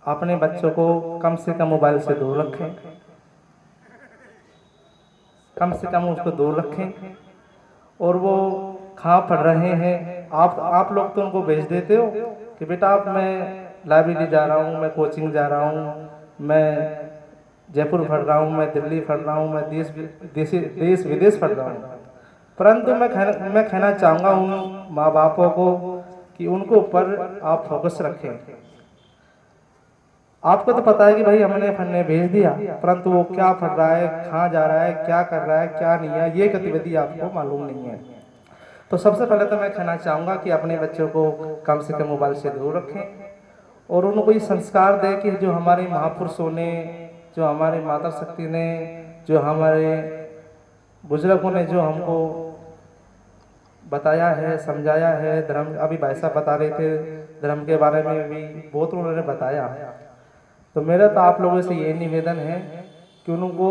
अपने बच्चों को कम से कम मोबाइल से दूर रखें, कम से कम उसको दूर रखें। और वो कहाँ पढ़ रहे हैं, आप लोग तो उनको भेज देते हो कि बेटा मैं लाइब्रेरी जा रहा हूँ, मैं कोचिंग जा रहा हूँ, मैं जयपुर पढ़ रहा हूँ, मैं दिल्ली पढ़ रहा हूँ, मैं देश विदेश पढ़ रहा हूँ। परंतु मैं कहना चाहूँगा उन माँ बापों को कि उनको ऊपर आप फोकस रखें। आपको तो पता है कि भाई हमने पढ़ने भेज दिया, परंतु वो क्या पढ़ रहा है, कहाँ जा रहा है, क्या कर रहा है, क्या नहीं है, ये गतिविधि आपको मालूम नहीं है। तो सबसे पहले तो मैं कहना चाहूँगा कि अपने बच्चों को कम से कम मोबाइल से दूर रखें और उनको ये संस्कार दें कि जो हमारे महापुरुषों ने, जो हमारे माता शक्ति ने, जो हमारे बुजुर्गों ने जो हमको बताया है, समझाया है, धर्म, अभी भाई साहब बता रहे थे धर्म के बारे में भी बहुत उन्होंने बताया। तो मेरा तो आप लोगों से ये निवेदन है कि उनको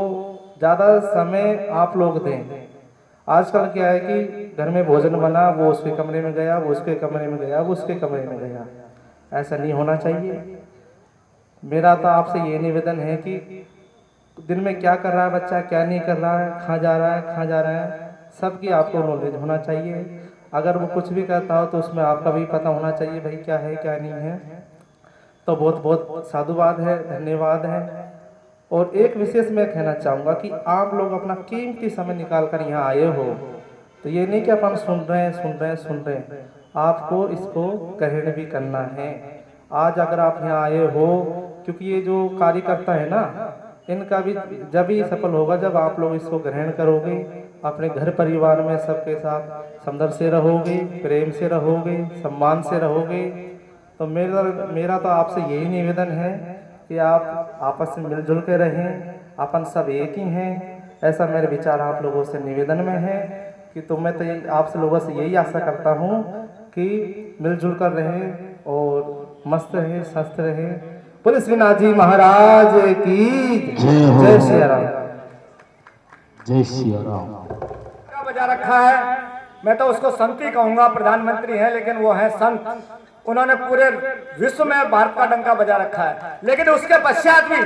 ज़्यादा समय आप लोग दें। आजकल क्या है कि घर में भोजन बना, वो उसके कमरे में गया, वो उसके कमरे में गया, वो उसके कमरे में गया। ऐसा नहीं होना चाहिए। मेरा तो आपसे ये निवेदन है कि दिन में क्या कर रहा है बच्चा, क्या नहीं कर रहा है, कहाँ जा रहा है, कहाँ जा रहा है, सबकी आपको नॉलेज होना चाहिए। अगर वो कुछ भी करता हो तो उसमें आपका भी पता होना चाहिए भाई क्या है क्या नहीं है। तो बहुत बहुत साधुवाद है, धन्यवाद है। और एक विशेष मैं कहना चाहूँगा कि आप लोग अपना कीमती समय निकाल कर यहाँ आए हो, तो ये नहीं कि अपन सुन रहे हैं, आपको इसको ग्रहण भी करना है। आज अगर आप यहाँ आए हो, क्योंकि ये जो कार्यकर्ता है ना, इनका भी जब ही सफल होगा जब आप लोग इसको ग्रहण करोगे, अपने घर परिवार में सबके साथ समदर्द से रहोगे, प्रेम से रहोगे, सम्मान से रहोगे। तो मेरा तो आपसे यही निवेदन है कि आप आपस में मिलजुल के रहें, अपन सब एक ही हैं। ऐसा मेरे विचार आप लोगों से निवेदन में है कि तो मैं तो आप लोगों से यही आशा करता हूँ कि मिलजुल कर रहें और मस्त रहें, स्वस्थ रहें। पुलिस विनाथ जी महाराज की जय श्री राम। जय श्री राम। क्या बजा रखा है, मैं तो उसको संत ही कहूंगा। प्रधानमंत्री हैं लेकिन वो है संत। उन्होंने पूरे विश्व में भारत का डंका बजा रखा है। लेकिन उसके पश्चात भी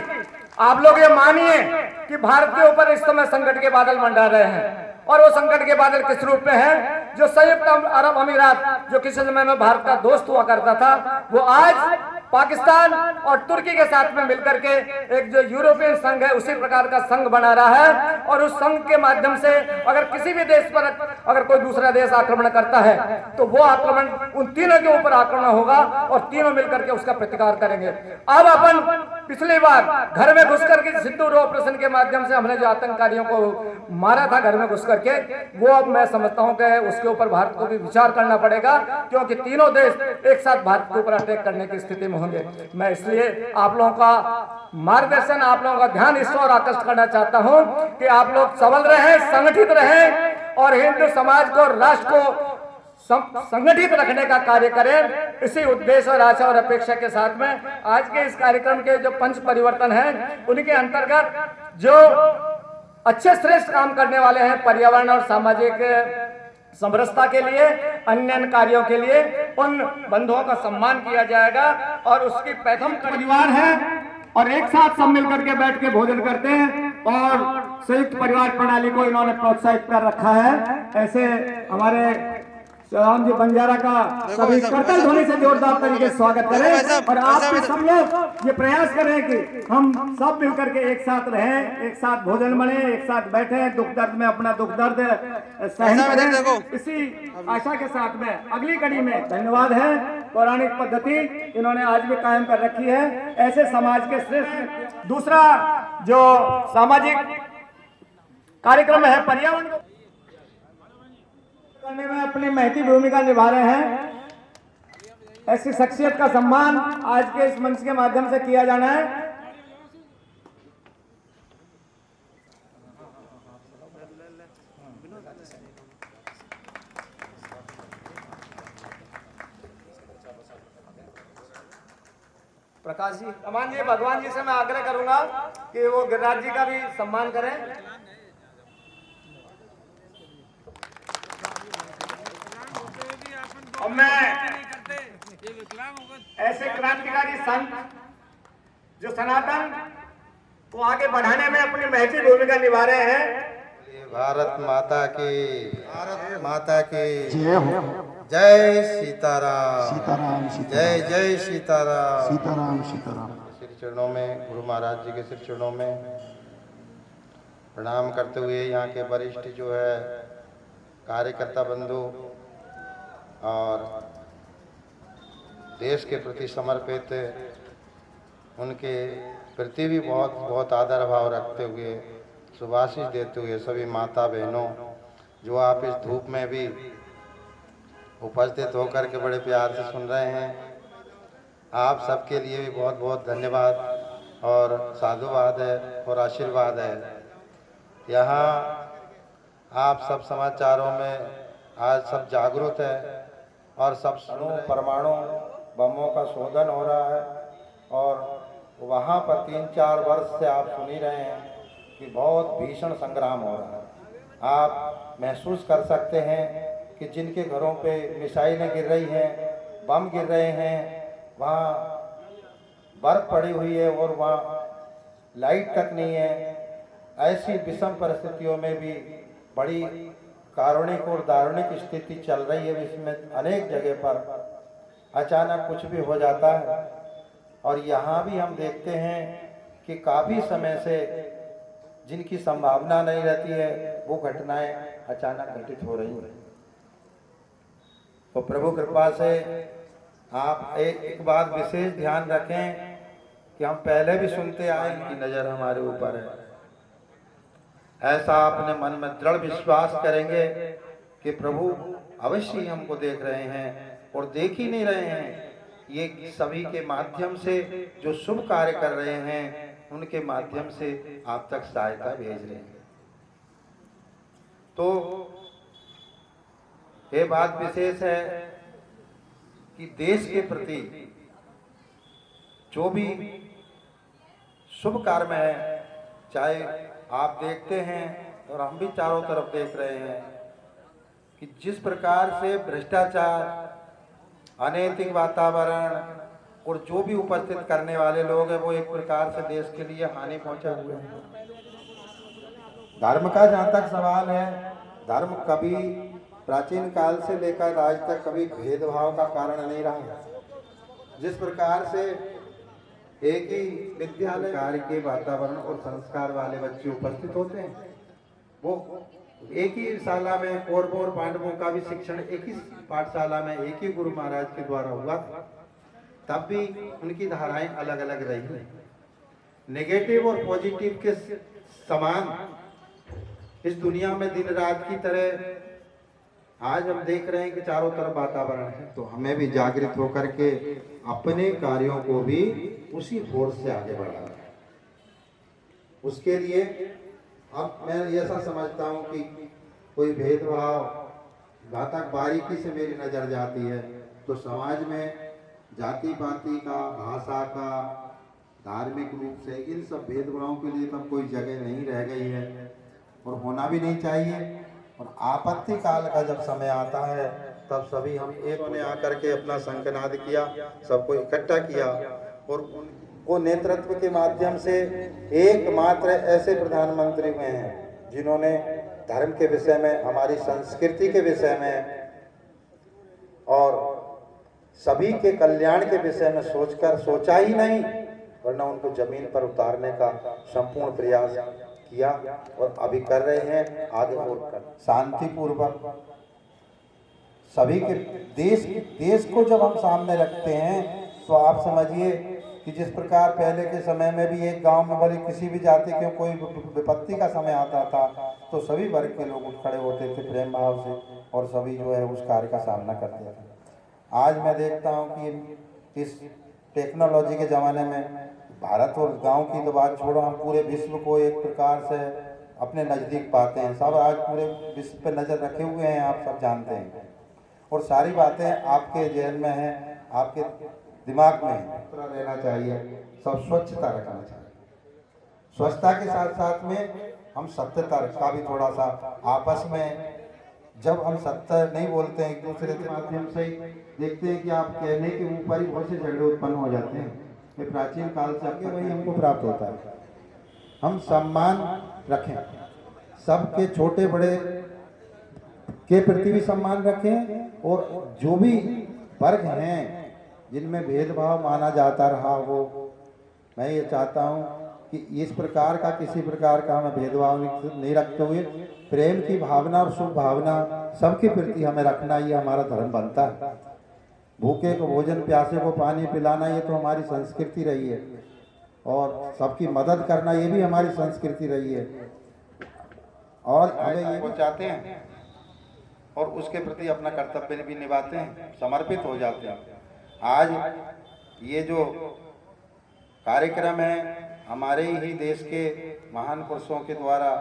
आप लोग ये मानिए कि भारत के ऊपर इस समय संकट के बादल मंडरा रहे हैं। और वो संकट के बादल किस रूप में है? जो संयुक्त अरब अमीरात, जो किसी समय में भारत का दोस्त हुआ करता था, वो आज पाकिस्तान और तुर्की के साथ में मिलकर के एक जो यूरोपियन संघ है उसी प्रकार का संघ बना रहा है। और उस संघ के माध्यम से अगर किसी भी देश पर अगर कोई दूसरा देश आक्रमण करता है तो वो आक्रमण उन तीनों के ऊपर आक्रमण होगा और तीनों मिलकर के उसका प्रतिकार करेंगे। अब अपन पिछली बार घर में घुसकर के सिंदूर ऑपरेशन के माध्यम से हमने जो आतंकवादियों को मारा था घर में घुस करके, वो अब मैं समझता हूं कि उसके ऊपर भारत को भी विचार करना पड़ेगा, क्योंकि तीनों देश एक साथ भारत के ऊपर अटैक करने की स्थिति में होंगे। मैं इसलिए आप लोगों का मार्गदर्शन, आप लोगों का ध्यान इस ओर आकर्षित करना चाहता हूं कि आप लोग सबल रहें, संगठित रहें और हिंदू समाज को, राष्ट्र को संगठित रखने का कार्य करें। इसी उद्देश्य और आशा और अपेक्षा के साथ में आज के इस कार्यक्रम के जो पंच परिवर्तन हैं, उनके अंतर्गत जो अच्छे श्रेष्ठ काम करने वाले हैं पर्यावरण और सामाजिक समरसता के लिए, अन्य कार्यों के लिए, उन बंधुओं का सम्मान किया जाएगा और उसकी प्रथम परिवार है और एक साथ सब मिलकर के बैठ के भोजन करते हैं और संयुक्त परिवार प्रणाली को इन्होंने प्रोत्साहित कर रखा है। ऐसे हमारे राम जी बंजारा का सभी करतल ध्वनि से जोरदार तरीके से स्वागत करें और आप सब लोग ये प्रयास करें कि हम सब मिलकर के एक साथ रहें, एक साथ भोजन बने, एक साथ बैठे, दुख दर्द में अपना दुख दर्द सहन करें। इसी आशा के साथ में अगली कड़ी में धन्यवाद है, पौराणिक पद्धति इन्होंने आज भी कायम कर रखी है। ऐसे समाज के श्रेष्ठ दूसरा जो सामाजिक कार्यक्रम है पर्यावरण करने में अपनी महती भूमिका निभा रहे हैं, ऐसी शख्सियत का सम्मान आज के इस मंच के माध्यम से किया जाना है। प्रकाश जी, अमान जी, भगवान जी से मैं आग्रह करूंगा कि वो गिरिराज जी का भी सम्मान करें। और मैं ऐसे क्रांतिकारी संत जो सनातन को आगे बढ़ाने में अपनी महती भूमिका निभा रहे हैं। भारत माता की, भारत माता की जय हो। जय सीताराम, सीताराम, जय जय सीताराम, सीताराम, सीताराम। श्री चरणों में, गुरु महाराज जी के श्री चरणों में प्रणाम करते हुए यहाँ के वरिष्ठ जो है कार्यकर्ता बंधु और देश के प्रति समर्पित, उनके प्रति भी बहुत बहुत आदर भाव रखते हुए, शुभाशीष देते हुए सभी माता बहनों जो आप इस धूप में भी उपस्थित होकर के बड़े प्यार से सुन रहे हैं, आप सबके लिए भी बहुत बहुत धन्यवाद और साधुवाद है और आशीर्वाद है। यहाँ आप सब समाचारों में आज सब जागरूक है और सब परमाणु बमों का शोधन हो रहा है और वहाँ पर 3-4 वर्ष से आप सुन ही रहे हैं कि बहुत भीषण संग्राम हो रहा है। आप महसूस कर सकते हैं कि जिनके घरों पे मिसाइलें गिर रही हैं, बम गिर रहे हैं, वहाँ बर्फ पड़ी हुई है और वहाँ लाइट तक नहीं है। ऐसी विषम परिस्थितियों में भी बड़ी कारुणिक और दारुणिक स्थिति चल रही है, इसमें अनेक जगह पर अचानक कुछ भी हो जाता है और यहाँ भी हम देखते हैं कि काफ़ी समय से जिनकी संभावना नहीं रहती है वो घटनाएं अचानक घटित हो रही हैं। तो प्रभु कृपा से आप एक बात विशेष ध्यान रखें कि हम पहले भी सुनते आए कि नज़र हमारे ऊपर है। ऐसा अपने मन में दृढ़ विश्वास करेंगे कि प्रभु अवश्य ही हमको देख रहे हैं और देख ही नहीं रहे हैं, ये सभी के माध्यम से जो शुभ कार्य कर रहे हैं उनके माध्यम से आप तक सहायता भेज रहे हैं। तो ये बात विशेष है कि देश के प्रति जो भी शुभ कार्य है, चाहे आप देखते हैं और हम भी चारों तरफ देख रहे हैं कि जिस प्रकार से भ्रष्टाचार, अनैतिक वातावरण और जो भी उपस्थित करने वाले लोग हैं वो एक प्रकार से देश के लिए हानि पहुंचा हुए हैं। धर्म का जहाँ तक सवाल है, धर्म कभी प्राचीन काल से लेकर आज तक कभी भेदभाव का कारण नहीं रहा। जिस प्रकार से एक ही विद्यालय कार्य के वातावरण और संस्कार वाले बच्चे उपस्थित होते हैं, वो एक ही शाला में कौरवों और पांडवों का भी शिक्षण एक ही पाठशाला में एक ही गुरु महाराज के द्वारा हुआ, तब भी उनकी धाराएं अलग अलग रही। नेगेटिव और पॉजिटिव के समान इस दुनिया में दिन रात की तरह आज हम देख रहे हैं कि चारों तरफ वातावरण है, तो हमें भी जागृत होकर के अपने कार्यों को भी उसी फोर्स से आगे बढ़ाना है। उसके लिए अब मैं ऐसा समझता हूं कि कोई भेदभाव जहाँ तक बारीकी से मेरी नजर जाती है तो समाज में जाति पाति का, भाषा का, धार्मिक रूप से इन सब भेदभावों के लिए तब कोई जगह नहीं रह गई है और होना भी नहीं चाहिए। और आपत्ति काल का जब समय आता है तब सभी हम एक होने आकर के अपना शंखनाद किया, सबको इकट्ठा किया और उनको नेतृत्व के माध्यम से एकमात्र ऐसे प्रधानमंत्री हुए हैं जिन्होंने धर्म के विषय में, हमारी संस्कृति के विषय में और सभी के कल्याण के विषय में सोचा ही नहीं, वरना उनको जमीन पर उतारने का संपूर्ण प्रयास किया और अभी कर रहे हैं, आगे और कर शांतिपूर्वक सभी के देश को जब हम सामने रखते हैं तो आप समझिए कि जिस प्रकार पहले के समय में भी एक गांव में भले किसी भी जाति के कोई विपत्ति का समय आता था तो सभी वर्ग के लोग उठ खड़े होते थे प्रेम भाव से और सभी जो है उस कार्य का सामना करते थे। आज मैं देखता हूं कि इस टेक्नोलॉजी के ज़माने में भारत और गांव की तो बात छोड़ो, हम पूरे विश्व को एक प्रकार से अपने नज़दीक पाते हैं। सब आज पूरे विश्व पे नज़र रखे हुए हैं, आप सब जानते हैं और सारी बातें आपके जहन में हैं, आपके दिमाग में है। रहना चाहिए, सब स्वच्छता रखना चाहिए। स्वच्छता के साथ साथ में हम सत्यता का भी थोड़ा सा आपस में, जब हम सत्य नहीं बोलते हैं एक दूसरे के माध्यम से देखते हैं कि आप कहने के ऊपर ही बहुत से झगड़े उत्पन्न हो जाते हैं। ये प्राचीन काल से आगे वही हमको प्राप्त होता है। हम सम्मान रखें, सबके छोटे बड़े के प्रति भी सम्मान रखें और जो भी वर्ग हैं जिनमें भेदभाव माना जाता रहा हो, मैं ये चाहता हूँ कि इस प्रकार का किसी प्रकार का हमें भेदभाव नहीं रखते हुए प्रेम की भावना और शुभ भावना सबके प्रति हमें रखना, ये हमारा धर्म बनता है। भूखे को भोजन, प्यासे को पानी पिलाना, ये तो हमारी संस्कृति रही है और सबकी मदद करना ये भी हमारी संस्कृति रही है और हमें ये भी चाहते हैं और उसके प्रति अपना कर्तव्य भी निभाते हैं, समर्पित हो जाते हैं। आज ये जो कार्यक्रम है हमारे ही देश के महान पुरुषों के द्वारा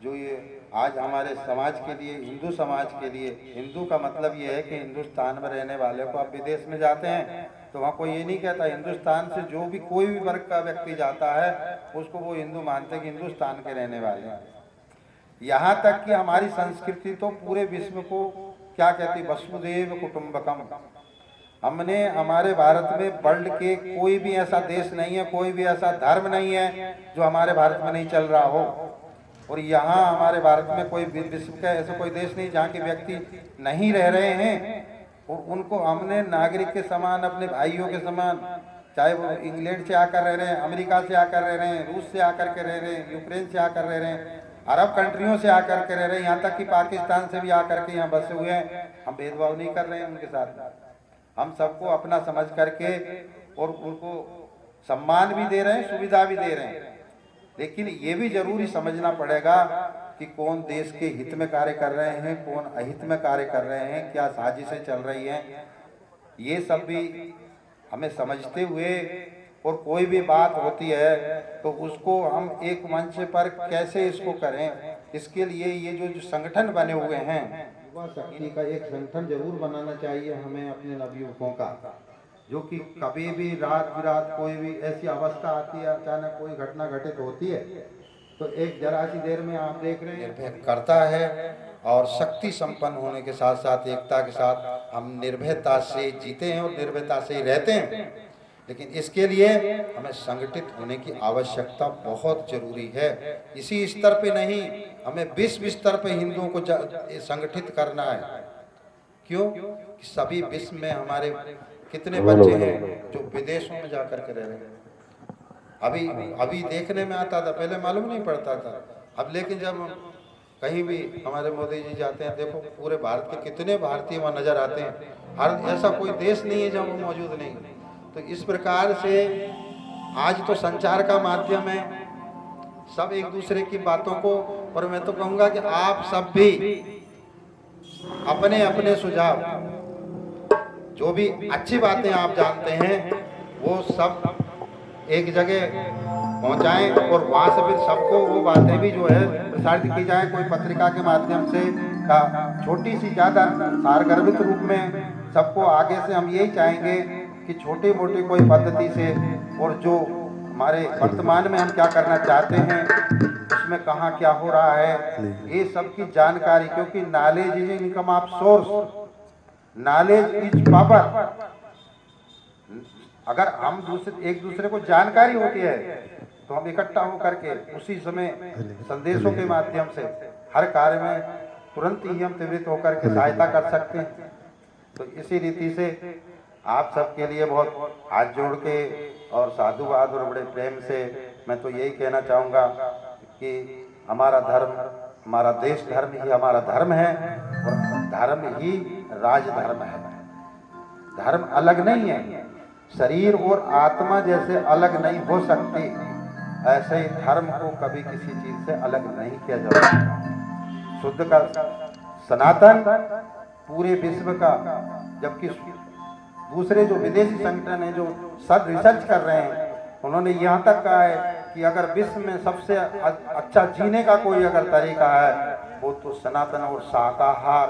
जो ये आज हमारे समाज के लिए, हिंदू समाज के लिए, हिंदू का मतलब ये है कि हिंदुस्तान में रहने वाले को, आप विदेश में जाते हैं तो वहाँ कोई ये नहीं कहता, हिंदुस्तान से जो भी कोई भी वर्ग का व्यक्ति जाता है उसको वो हिंदू मानते हैं कि हिंदुस्तान के रहने वाले हैं। यहाँ तक कि हमारी संस्कृति तो पूरे विश्व को क्या कहती, वसुदेव कुटुंबकम। हमने हमारे भारत में वर्ल्ड के कोई भी ऐसा देश नहीं है, कोई भी ऐसा धर्म नहीं है जो हमारे भारत में नहीं चल रहा हो। और यहाँ हमारे भारत में कोई विश्व का ऐसा कोई देश नहीं जहाँ के व्यक्ति नहीं रह रहे हैं और उनको हमने नागरिक के समान, अपने भाइयों के समान, चाहे वो इंग्लैंड से आकर रह रहे हैं, अमेरिका से आकर रह रहे हैं, रूस से आकर के रह रहे हैं, यूक्रेन से आकर रह रहे हैं, अरब कंट्रियों से आकर के रह रहे हैं, यहाँ तक कि पाकिस्तान से भी आकर के यहाँ बसे हुए हैं। हम भेदभाव नहीं कर रहे हैं उनके साथ, हम सबको अपना समझ करके और उनको सम्मान भी दे रहे हैं, सुविधा भी दे रहे हैं। लेकिन ये भी जरूरी समझना पड़ेगा कि कौन देश के हित में कार्य कर रहे हैं, कौन अहित में कार्य कर रहे हैं, क्या साजिशें चल रही हैं, ये सब भी हमें समझते हुए, और कोई भी बात होती है तो उसको हम एक मंच पर कैसे इसको करें, इसके लिए ये जो संगठन बने हुए हैं, युवा शक्ति का एक संगठन जरूर बनाना चाहिए हमें अपने नवयुवकों का, जो कि कभी भी रात बिरात कोई भी ऐसी अवस्था आती है, अचानक कोई घटना घटित होती है तो एक जरा सी देर में आप देख रहे हैं करता है और शक्ति संपन्न होने के साथ साथ एकता के साथ हम निर्भयता से जीते हैं और निर्भयता से ही रहते हैं। लेकिन इसके लिए हमें संगठित होने की आवश्यकता बहुत जरूरी है। इसी स्तर पे नहीं, हमें विश्व स्तर पे हिंदुओं को संगठित करना है। क्यों? कि सभी विश्व में हमारे कितने बच्चे हैं जो विदेशों में जाकर के रह रहे हैं। अभी देखने में आता था, पहले मालूम नहीं पड़ता था, अब लेकिन जब कहीं भी हमारे मोदी जी जाते हैं, देखो पूरे भारत के कितने भारतीय वहाँ नजर आते हैं। हर ऐसा कोई देश नहीं है जहाँ वो मौजूद नहीं। तो इस प्रकार से आज तो संचार का माध्यम है, सब एक दूसरे की बातों को, और मैं तो कहूँगा कि आप सब भी अपने अपने सुझाव, जो भी अच्छी बातें आप जानते हैं वो सब एक जगह पहुंचाएं, और वहाँ से फिर सबको वो बातें भी जो है प्रसारित की जाए, कोई पत्रिका के माध्यम से या छोटी सी ज़्यादा सारगर्भित रूप में सबको आगे से हम यही चाहेंगे कि छोटी मोटी कोई पद्धति से, और जो हमारे वर्तमान में हम क्या करना चाहते हैं उसमें कहाँ क्या हो रहा है, ये सब की जानकारी, क्योंकि knowledge is income of source, knowledge is power. अगर हम एक दूसरे को जानकारी होती है तो हम इकट्ठा होकर के उसी समय संदेशों के माध्यम से हर कार्य में तुरंत ही हम त्वरित होकर के सहायता कर सकते हैं। तो इसी रीति से आप सबके लिए बहुत हाथ जोड़ के और साधुवाद और बड़े प्रेम से मैं तो यही कहना चाहूँगा कि हमारा धर्म, हमारा देश धर्म ही हमारा धर्म है, और धर्म ही राजधर्म है। धर्म अलग नहीं है, शरीर और आत्मा जैसे अलग नहीं हो सकती, ऐसे ही धर्म को कभी किसी चीज से अलग नहीं किया जा सकता। शुद्ध का सनातन पूरे विश्व का, जबकि दूसरे जो विदेशी संगठन है जो सब रिसर्च कर रहे हैं, उन्होंने यहाँ तक कहा है कि अगर विश्व में सबसे अच्छा जीने का कोई अगर तरीका है वो तो सनातन और शाकाहार,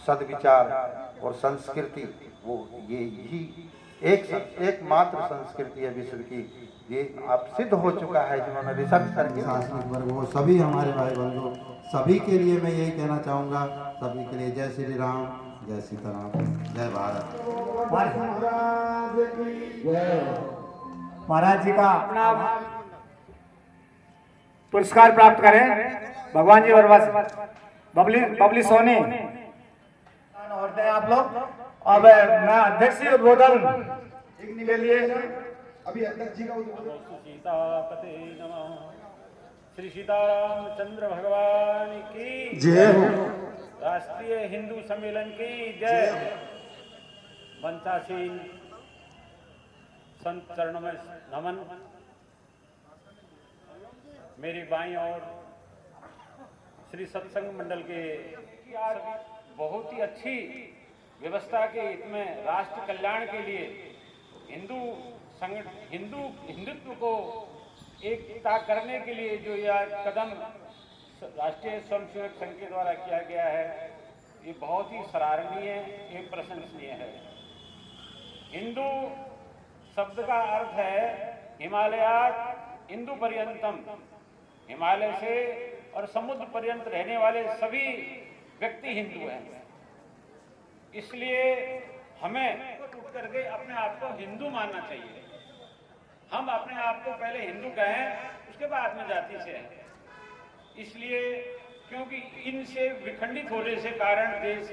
सद्विचार और संस्कृति, वो ये ही एकमात्र संस्कृति है विश्व की। ये अब सिद्ध हो चुका है, जिन्होंने रिसर्च करके शासनिक वर्ग वो सभी हमारे भाई बंधु सभी के लिए मैं यही कहना चाहूँगा, सभी के लिए जय श्री राम, जय सीताराम, जय भारत। महाराज जी का अपना पुरस्कार प्राप्त करें भगवान जी बरवास बबली सोनी और दें आप लोग। अब मैं अध्यक्ष जी उद्बोधन के लिए अभी अध्यक्ष जी का सीतापते नमः। श्री सीतारामचंद्र भगवान की जय हो। राष्ट्रीय हिंदू सम्मेलन की जय। वंशासीन संत चरणों में नमन। मेरी बाईं और श्री सत्संग मंडल के बहुत ही अच्छी व्यवस्था के इसमें राष्ट्र कल्याण के लिए हिंदुत्व को एकता करने के लिए जो यह कदम राष्ट्रीय स्वयंसेवक संघ के द्वारा किया गया है, ये बहुत ही सराहनीय एवं प्रशंसनीय है। हिंदू शब्द का अर्थ है हिमालयात हिंदू पर्यंतम, हिमालय से और समुद्र पर्यंत रहने वाले सभी व्यक्ति हिंदू हैं। इसलिए हमें उठ करके अपने आप को हिंदू मानना चाहिए। हम अपने आप को पहले हिंदू कहें, उसके बाद में जाति से हैं। इसलिए क्योंकि इनसे विखंडित होने से कारण देश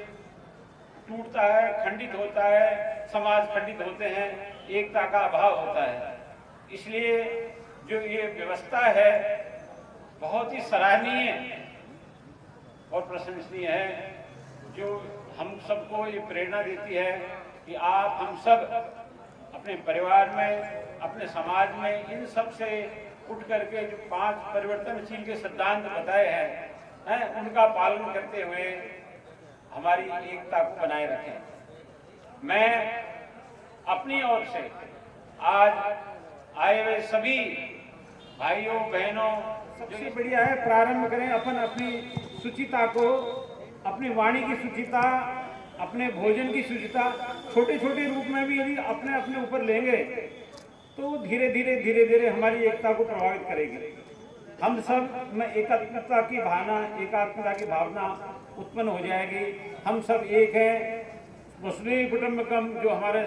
टूटता है, खंडित होता है, समाज खंडित होते हैं, एकता का अभाव होता है। इसलिए जो ये व्यवस्था है बहुत ही सराहनीय और प्रशंसनीय है, जो हम सबको ये प्रेरणा देती है कि आप हम सब अपने परिवार में, अपने समाज में इन सब से उठ करके जो 5 परिवर्तनशील के सिद्धांत बताए हैं उनका पालन करते हुए हमारी एकता को बनाए रखें। मैं अपनी ओर से आज आए हुए सभी भाइयों बहनों, सबसे बढ़िया है प्रारंभ करें अपन अपनी शुचिता को, अपनी वाणी की शुचिता, अपने भोजन की शुचिता छोटे छोटे रूप में भी यदि अपने अपने ऊपर लेंगे तो धीरे धीरे हमारी एकता को प्रभावित करेगी। हम सब में एकात्मता की भावना, एकात्मता की भावना उत्पन्न हो जाएगी। हम सब एक हैं। वसुधैव कुटुंबकम जो हमारे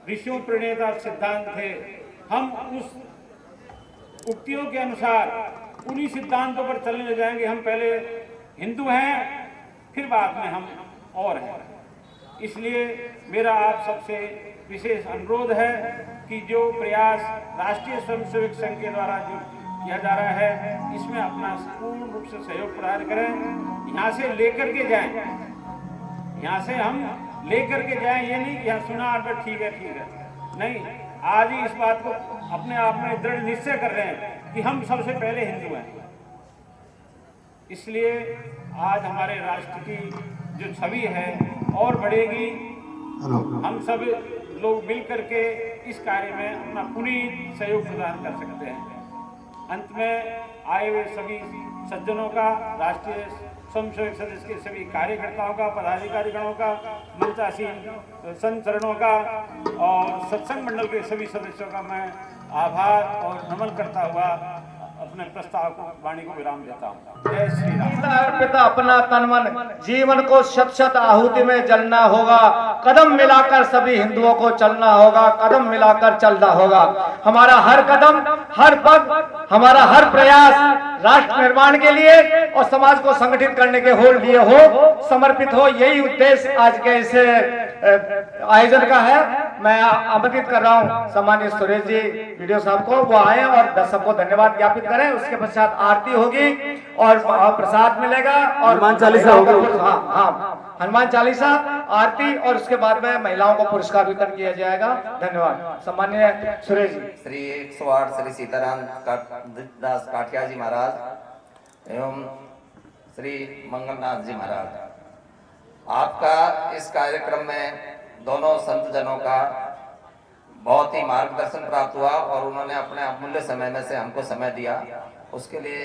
ऋषियों प्रणेता सिद्धांत थे, हम उस उक्तियों के अनुसार उन्हीं सिद्धांतों पर चलने लग जाएंगे। हम पहले हिंदू हैं, फिर बाद में हम और हैं। इसलिए मेरा आप सबसे विशेष अनुरोध है कि जो प्रयास राष्ट्रीय स्वयंसेवक संघ के द्वारा जो किया जा रहा है, इसमें अपना पूर्ण रूप से सहयोग प्रदान करें। यहाँ से लेकर के जाएं, यहाँ से हम लेकर के जाएं, ये नहीं कि यहाँ सुना तो ठीक है नहीं, आज ही इस बात को अपने आप में दृढ़ निश्चय कर रहे हैं कि हम सबसे पहले हिंदू हैं। इसलिए आज हमारे राष्ट्र की जो छवि है और बढ़ेगी। हम सब लोग मिलकर के इस कार्य में अपना पूरी सहयोग प्रदान कर सकते हैं। अंत में आए हुए सभी सज्जनों का, राष्ट्रीय स्वयंसेवक सदस्य के सभी कार्यकर्ताओं का, पदाधिकारीगणों का, मंचासीन संत चरणों का और सत्संग मंडल के सभी सदस्यों का मैं आभार और नमन करता हुआ अपने प्रस्ताव को, वाणी को विराम देता हूँ। जय श्री राम। पिता अपना तन मन जीवन को शत शत आहुति में जलना होगा। कदम मिलाकर सभी हिंदुओं को चलना होगा, कदम मिलाकर चलना होगा। हमारा हर कदम, हर पग, हमारा हर प्रयास राष्ट्र निर्माण के लिए और समाज को संगठित करने के हो लिए हो, समर्पित हो। यही उद्देश्य आज के इस आयोजन का है। मैं आमंत्रित कर रहा हूं सम्मानित सुरेश जी वीडियो साहब को, वो आए और दर्शक को धन्यवाद ज्ञापित करें। उसके पश्चात आरती होगी और प्रसाद मिलेगा और हनुमान चालीसा होगी। हाँ, हनुमान चालीसा, आरती और उसके बाद में महिलाओं को पुरस्कार वितरण किया जाएगा। धन्यवाद। सम्मान्य सुरेश जी। श्री 108 श्री सीताराम दास काठिया जी महाराज एवं श्री मंगलनाथ जी महाराज, आपका इस कार्यक्रम में दोनों संत जनों का बहुत ही मार्गदर्शन प्राप्त हुआ और उन्होंने अपने अमूल्य समय में से हमको समय दिया। उसके लिए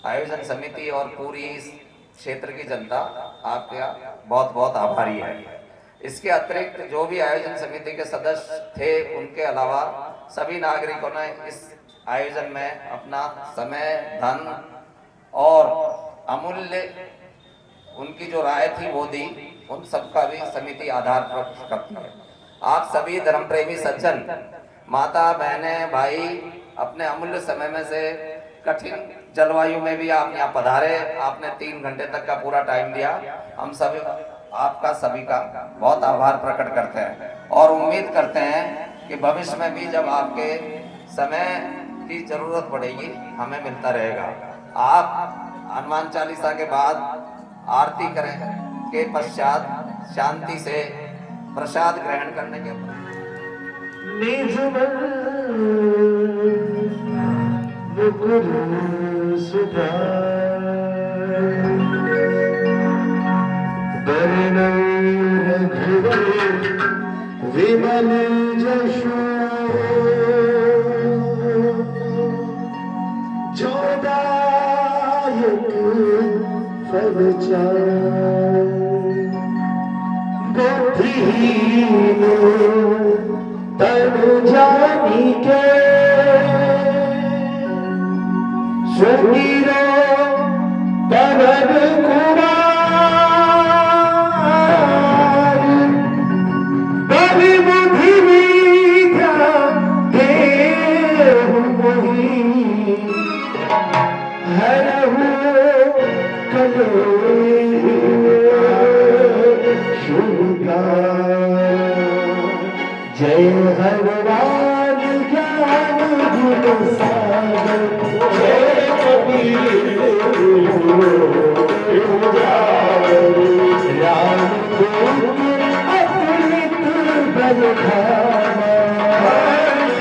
आयोजन समिति और पूरी इस क्षेत्र की जनता आपका बहुत बहुत आभारी है। इसके अतिरिक्त जो भी आयोजन समिति के सदस्य थे, उनके अलावा सभी नागरिकों ने इस आयोजन में अपना समय, धन और अमूल्य उनकी जो राय थी वो दी। उन सबका भी समिति आधार पर करती है। आप सभी धर्म प्रेमी सज्जन, माता, बहनें, भाई, अपने अमूल्य समय में से कठिन जलवायु में भी आप यहाँ पधारे। आपने 3 घंटे तक का पूरा टाइम दिया। हम सब आपका सभी का बहुत आभार प्रकट करते हैं और उम्मीद करते हैं कि भविष्य में भी जब आपके समय की जरूरत पड़ेगी हमें मिलता रहेगा। आप हनुमान चालीसा के बाद आरती करें के पश्चात शांति से प्रसाद ग्रहण करने के बाद विमल जशो जोदायक फलचार बुद्धिहीन तनु जानी के सुनीरो परन कुमार बलि बुद्धि विद्या देहु मोहि हरहु जय हनुमान ज्ञान गुण सागर जय कबीर राम दूत अतुलित बल धामा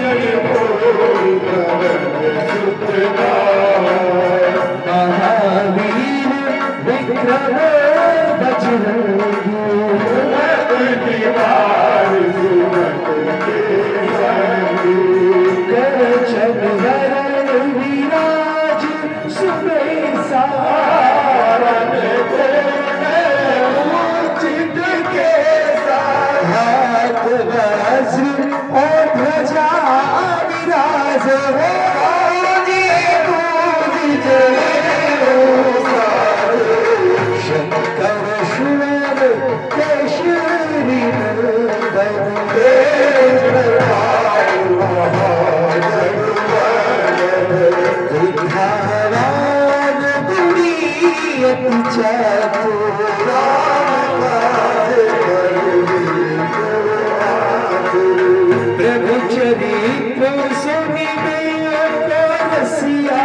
जय बोल महावीर विक्रम बजरंगी विराज सुबेसा उचित के हाथ वज्र और ध्वजा विराज शंकर सुवर केशरी प्रभु चरित्र सुनि रसिया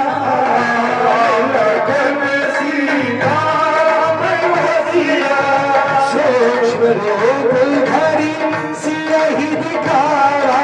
सूक्ष्म रूप धरि सियहि दिखाया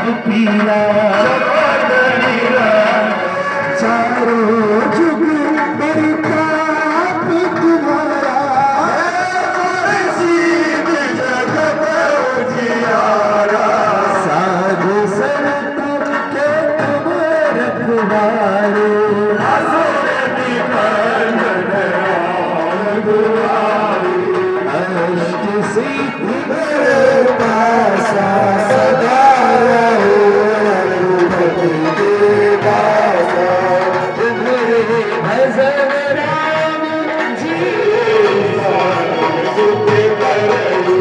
सब पीरा चारों जुग बरताप तुम्हारा साधु संत के तुम रखवारे अष्ट सिद्धि पासा सदा रहो रघुपति के दासा तुम्हारे भजन राम जी सुख करो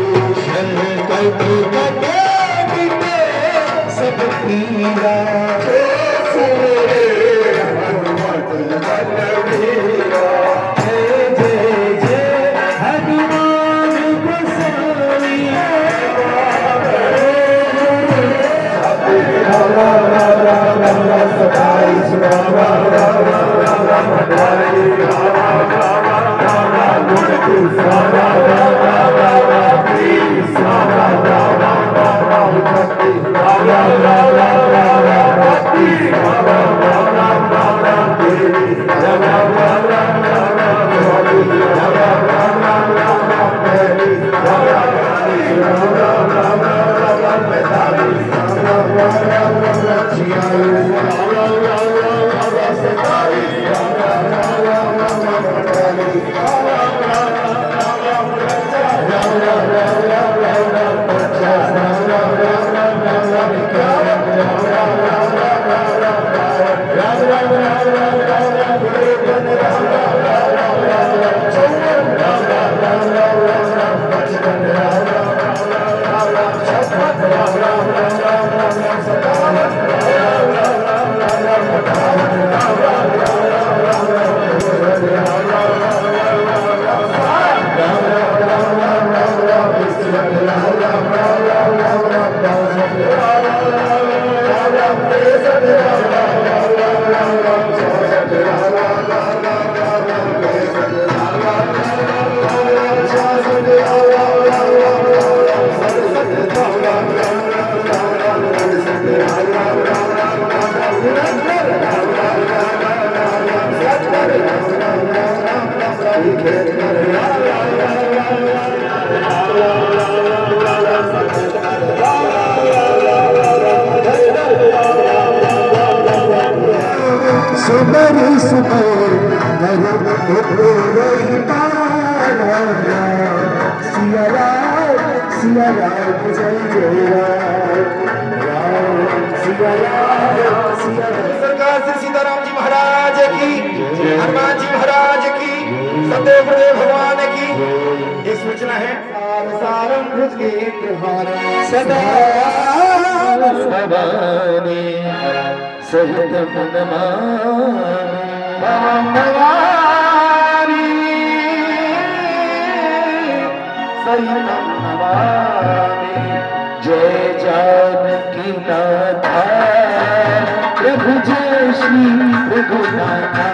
संकट कटे मिटे सब पीरा सुबह सिया राम जय जय राम सिया सरकार श्री सीताराम जी महाराज की, हनुमान जी महाराज की, सदैव गुरुदेव भगवान की। एक सूचना है सारंग के त्योहार सदा भवानी सहित भवानी सहित नमामि जय जानकी नाथा प्रभु जय श्री रघुनाथा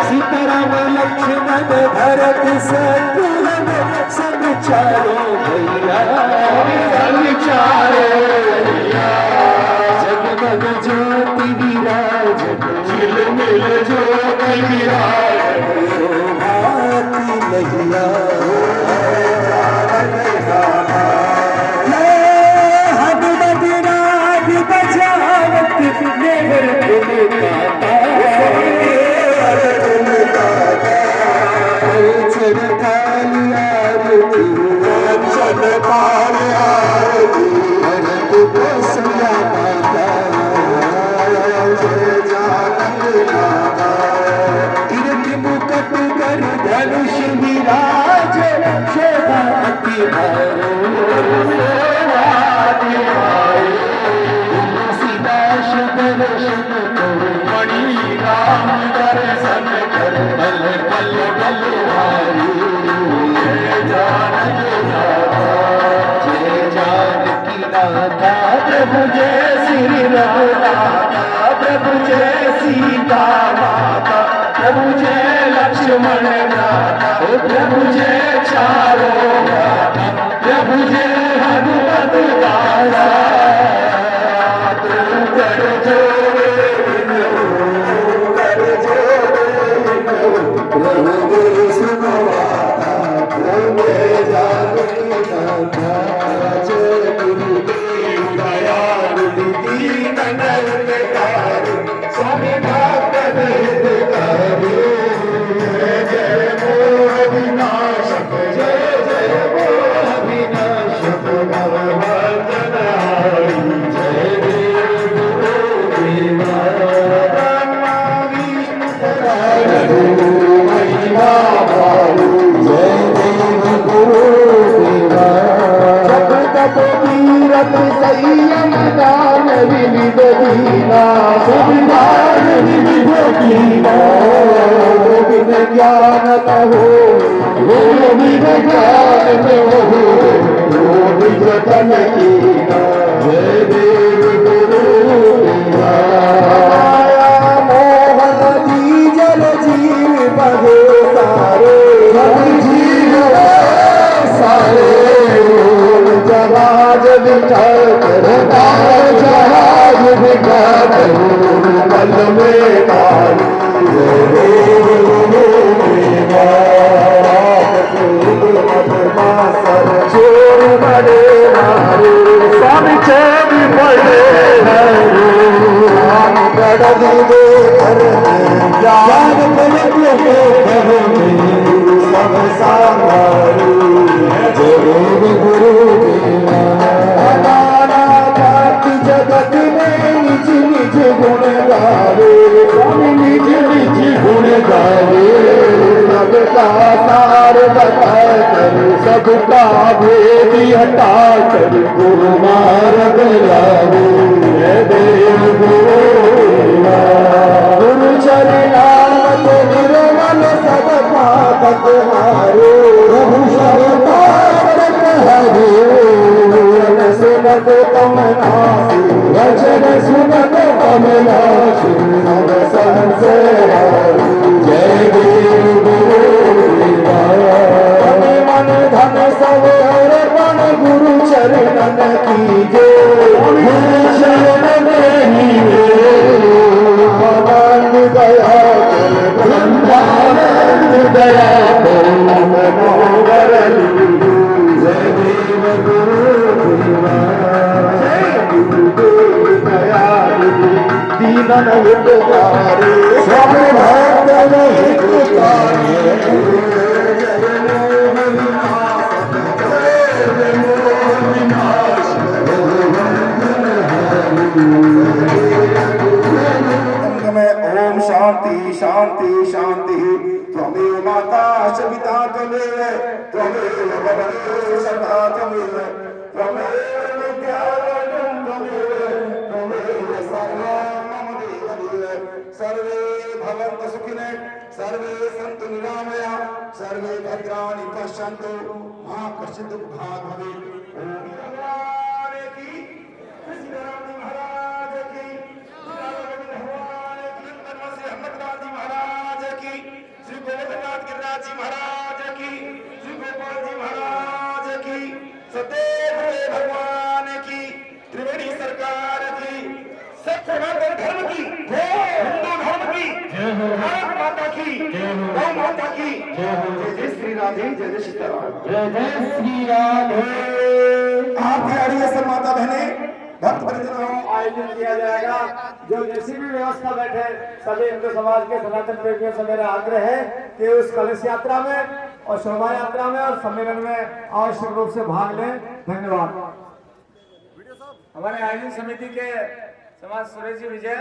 सीताराम लक्ष्मण भरत शत्रुघ्न संग चारो भैया जगमग ज्योति विराज झिलमिल ज्योति विराज शोभाती लहिया धनुष विराज शोभा प्रभु जय श्री रघुनाथा, प्रभु जय सीता माता, प्रभु जय लक्ष्मण भ्राता, प्रभु जय चारों भ्राता, प्रभु जय हनुमत दासा। तू कर जोड़े कर जोड़े प्रभु गुरु सुनवाता, प्रभु जानकी नाथा, जय गुरुदेव दयालु दीन दयालु स्वामी भक्त हितकारी, जय जय मोह विनाशक, जय जय मोह विनाशक, भवभंजन हारी, जय देव गुरुदेवा ब्रह्मा विष्णु गुरु महिमा भारू, जय देव गुरुदेवा जप तप तीरथ संयम दान विविध दीना, सुविधान विविध कीना, बिन ज्ञान कहो बिन ज्ञान कहो बिन जतन कीना, जय देव गुरुदेवा। मोहन जी जल जीव बहे सारे, जीव सारे जहाज बिठाकर, जहाज बिठाकर कल में डाल, जय देव गुरुदेवा। मधुमासर छोड़ बड़े मारे, स्वामी चैन पड़े गढ़ दे घर में, ज्ञान पलक के घर में सब सामारू, जय देव गुरुदेवा। नाना जाति जगत में निज निज गुण गावे, स्वामी निज निज गुण गावे, सबका सार बता कर, सबका भेद हटा कर गुरु मार्ग लावे, जय देव गुरुदेवा। गुरु चरणामत निर्मल सब पातक हारो, प्रभु सब पातक हारो, सुनत कमनासी, वचन सुनत कमनासी, सब संशय हारो, जय देव गुरुदेवा। मन धन सब अर्पण गुरु चरणन कीजे, गुरु चरणन कीजे, आनंद दया कर, ब्रह्मानंद दया कर, मनोहर जय देव गुरुदेवा। जय गुरुदेव दयालु दीनन हितकारी, स्वामी भक्त हितकारी, जय मोह विनाशक, जय मोह विनाशक, ओम शांति शांति शांति। त्वमेव माता च पिता त्वमेव, त्वमेव भवतु सदा त्वमेव, त्वमेव विद्यालयं त्वमेव, त्वमेव सर्वं मम देव। सर्वे भवन्तु सुखिनः, सर्वे सन्तु निरामया, सर्वे भद्राणि पश्यन्तु, मा कश्चित् दुःखभाग् भवेत्। ओम भगवान की, सीताराम जी महाराज की, हनुमत जी महाराज की, श्री गोविंदनाथ गिरिराज जी महाराज की, श्री गोपाल जी महाराज की, सदैव भगवान की, त्रिवेणी सरकार की, सनातन धर्म की, हिंदू धर्म की, भारत माता की, गौ माता की, जय श्री राधे, जय सीताराम, जय श्री राधे। आप प्यारी सब माता बहने भक्त परिजनों आयोजन किया जाएगा। जो जैसी भी व्यवस्था बैठे, सभी हिंदू समाज के सनातन प्रेमियों से मेरा आग्रह है कि उस कलश यात्रा में और शोभा यात्रा में और सम्मेलन में आवश्यक रूप से भाग लें। धन्यवाद। हमारे आयोजन समिति के समाज सुरेश जी विजय,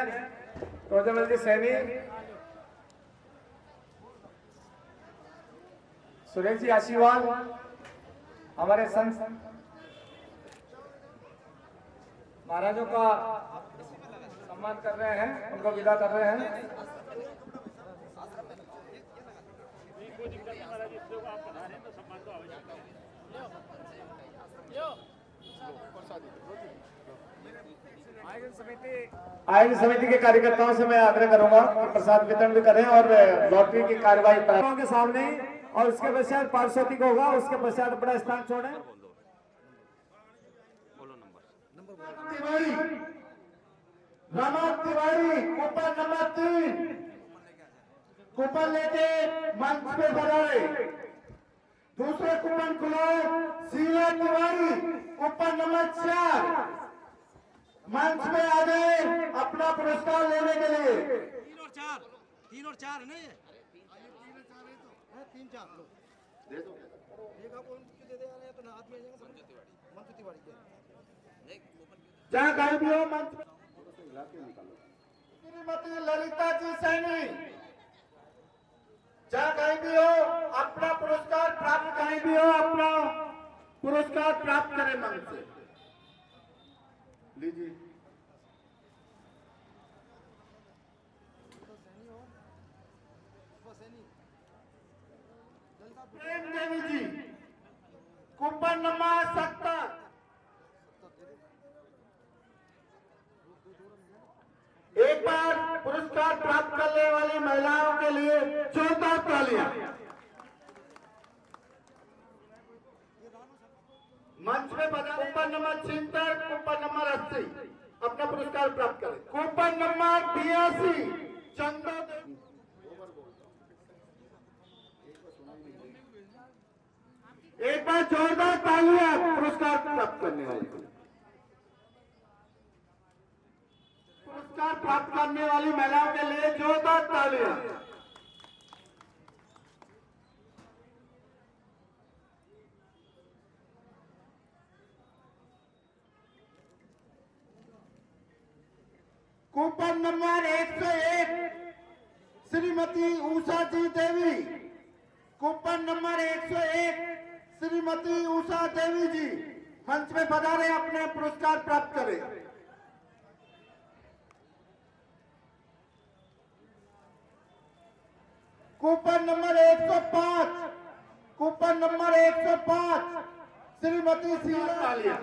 टोजमल जी सैनी, सुरेश जी आशीर्वाद, हमारे संत महाराजों का सम्मान कर रहे हैं, उनको विदा कर रहे हैं। आयोजन समिति के कार्यकर्ताओं से मैं आग्रह करूंगा कि प्रसाद वितरण भी करें और लॉटरी की कार्यवाही के सामने, और उसके पश्चात पार्षदी को होगा, उसके पश्चात अपना स्थान छोड़ें। Tiwari, Rama Tiwari, coupon number 3, coupon लेके मंच पे पधारे। दूसरे कूपन खुलो, शीला तिवारी, कूपन नंबर 4, मंच पे आ गए अपना पुरस्कार लेने के लिए। 3 और 4 है ना, ये 3 4 लो दे दो। एक आप उनको दे दे यार, तो ना हाथ में आ जाएगा सब। मंच तिवारी के जहाँ कहीं भी हो मंच। श्रीमती ललिता जी सैनी, जहाँ कहीं भी हो अपना पुरस्कार प्राप्त, कहीं भी हो अपना पुरस्कार प्राप्त करें मंच से। लीजिए। प्रेम देवी जी, कूपन नंबर 70। एक बार पुरस्कार प्राप्त करने वाली महिलाओं के लिए जोरदार तालियां। मंच में बजा कूपन नंबर 76, कूपन नंबर 80 अपना पुरस्कार प्राप्त करें। Coupon number 82 Chanda Devi. एक बार जोरदार तालियां पुरस्कार प्राप्त करने वाले को। पुरस्कार प्राप्त करने वाली महिलाओं के लिए जोरदार तालियां। Coupon number 101 Shrimati Usha ji Devi, coupon number 101 Shrimati Usha Devi ji मंच में पधारे, अपने पुरस्कार प्राप्त करें। Coupon number 105, coupon number 105 Shrimati Sheela Kalia.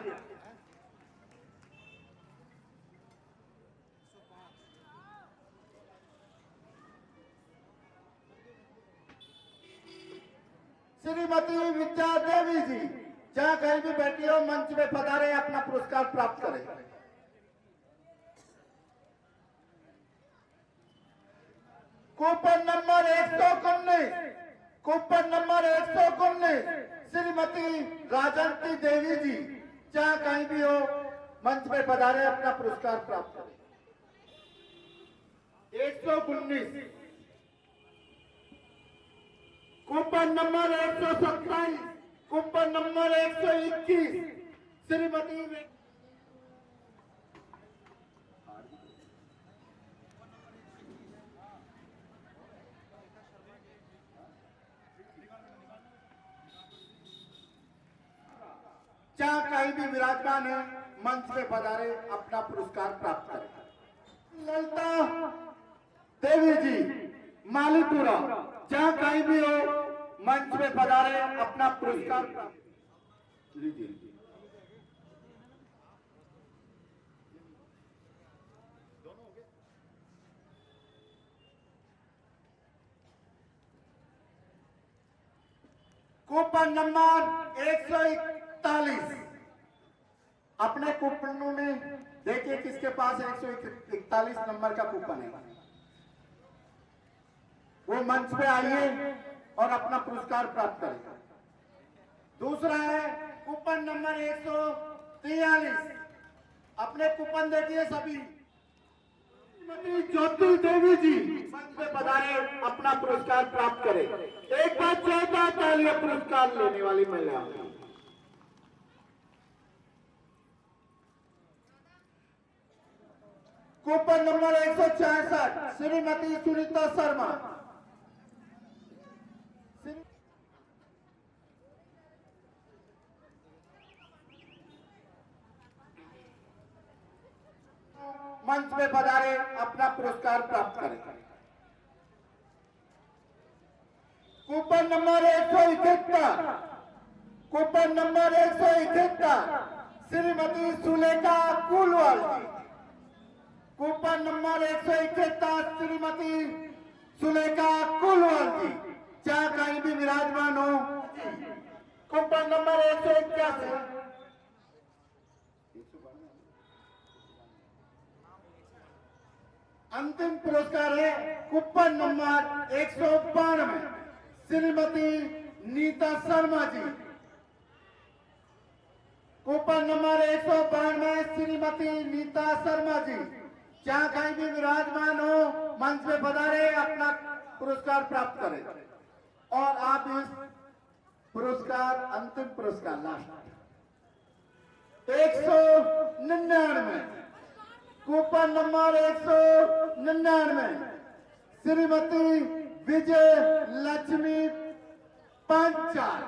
Shrimati Vidya Devi ji, जहाँ कहीं भी बैठी हो मंच में पधारे, अपना पुरस्कार प्राप्त करें। Coupon number 119, coupon number 119 Shrimati Rajanti Devi ji, जहाँ कहीं भी हो मंच में पधारे, अपना पुरस्कार प्राप्त करें। 119 coupon number 127, coupon number 121 Shrimati जहाँ कहीं भी विराजमान है मंच पे पधारे, अपना पुरस्कार प्राप्त करें। ललिता देवी जी मालीपुरा, जहाँ कहीं भी हो मंच में पधारे, अपना पुरस्कार प्राप्त लीजिए। कूपन नंबर 141 अपने कूपनों में देखिए किसके पास 141 नंबर का कूपन है, वो मंच पे आइए और अपना पुरस्कार प्राप्त करें। दूसरा है कूपन नंबर 143, अपने कूपन देखिए सभी। श्रीमती ज्योति देवी जी मंच पे पधारे, अपना पुरस्कार प्राप्त करें। एक बार जोरदार तालियां पुरस्कार लेने वाली महिला। कूपन नंबर 166 श्रीमती सुनीता शर्मा, मंच में पधारे, अपना पुरस्कार प्राप्त करें। Coupon number 171, coupon number 171 Shrimati Sulekha Kulwal ji. Coupon number 171 Shrimati Sulekha Kulwal ji, चाहे कहीं भी विराजमान हो। कूपन नंबर 181 अंतिम पुरस्कार है coupon number 192 Shrimati Nita Sharma ji. Coupon number 192 Shrimati Nita Sharma ji, जहां कहीं भी विराजमान हो, मंच में पधारे, अपना पुरस्कार प्राप्त करें। और आप इस पुरस्कार, अंतिम पुरस्कार लास्ट 199 कूपन नंबर 199 श्रीमती विजय लक्ष्मी पंचाल।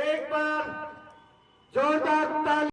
एक बार जोरदार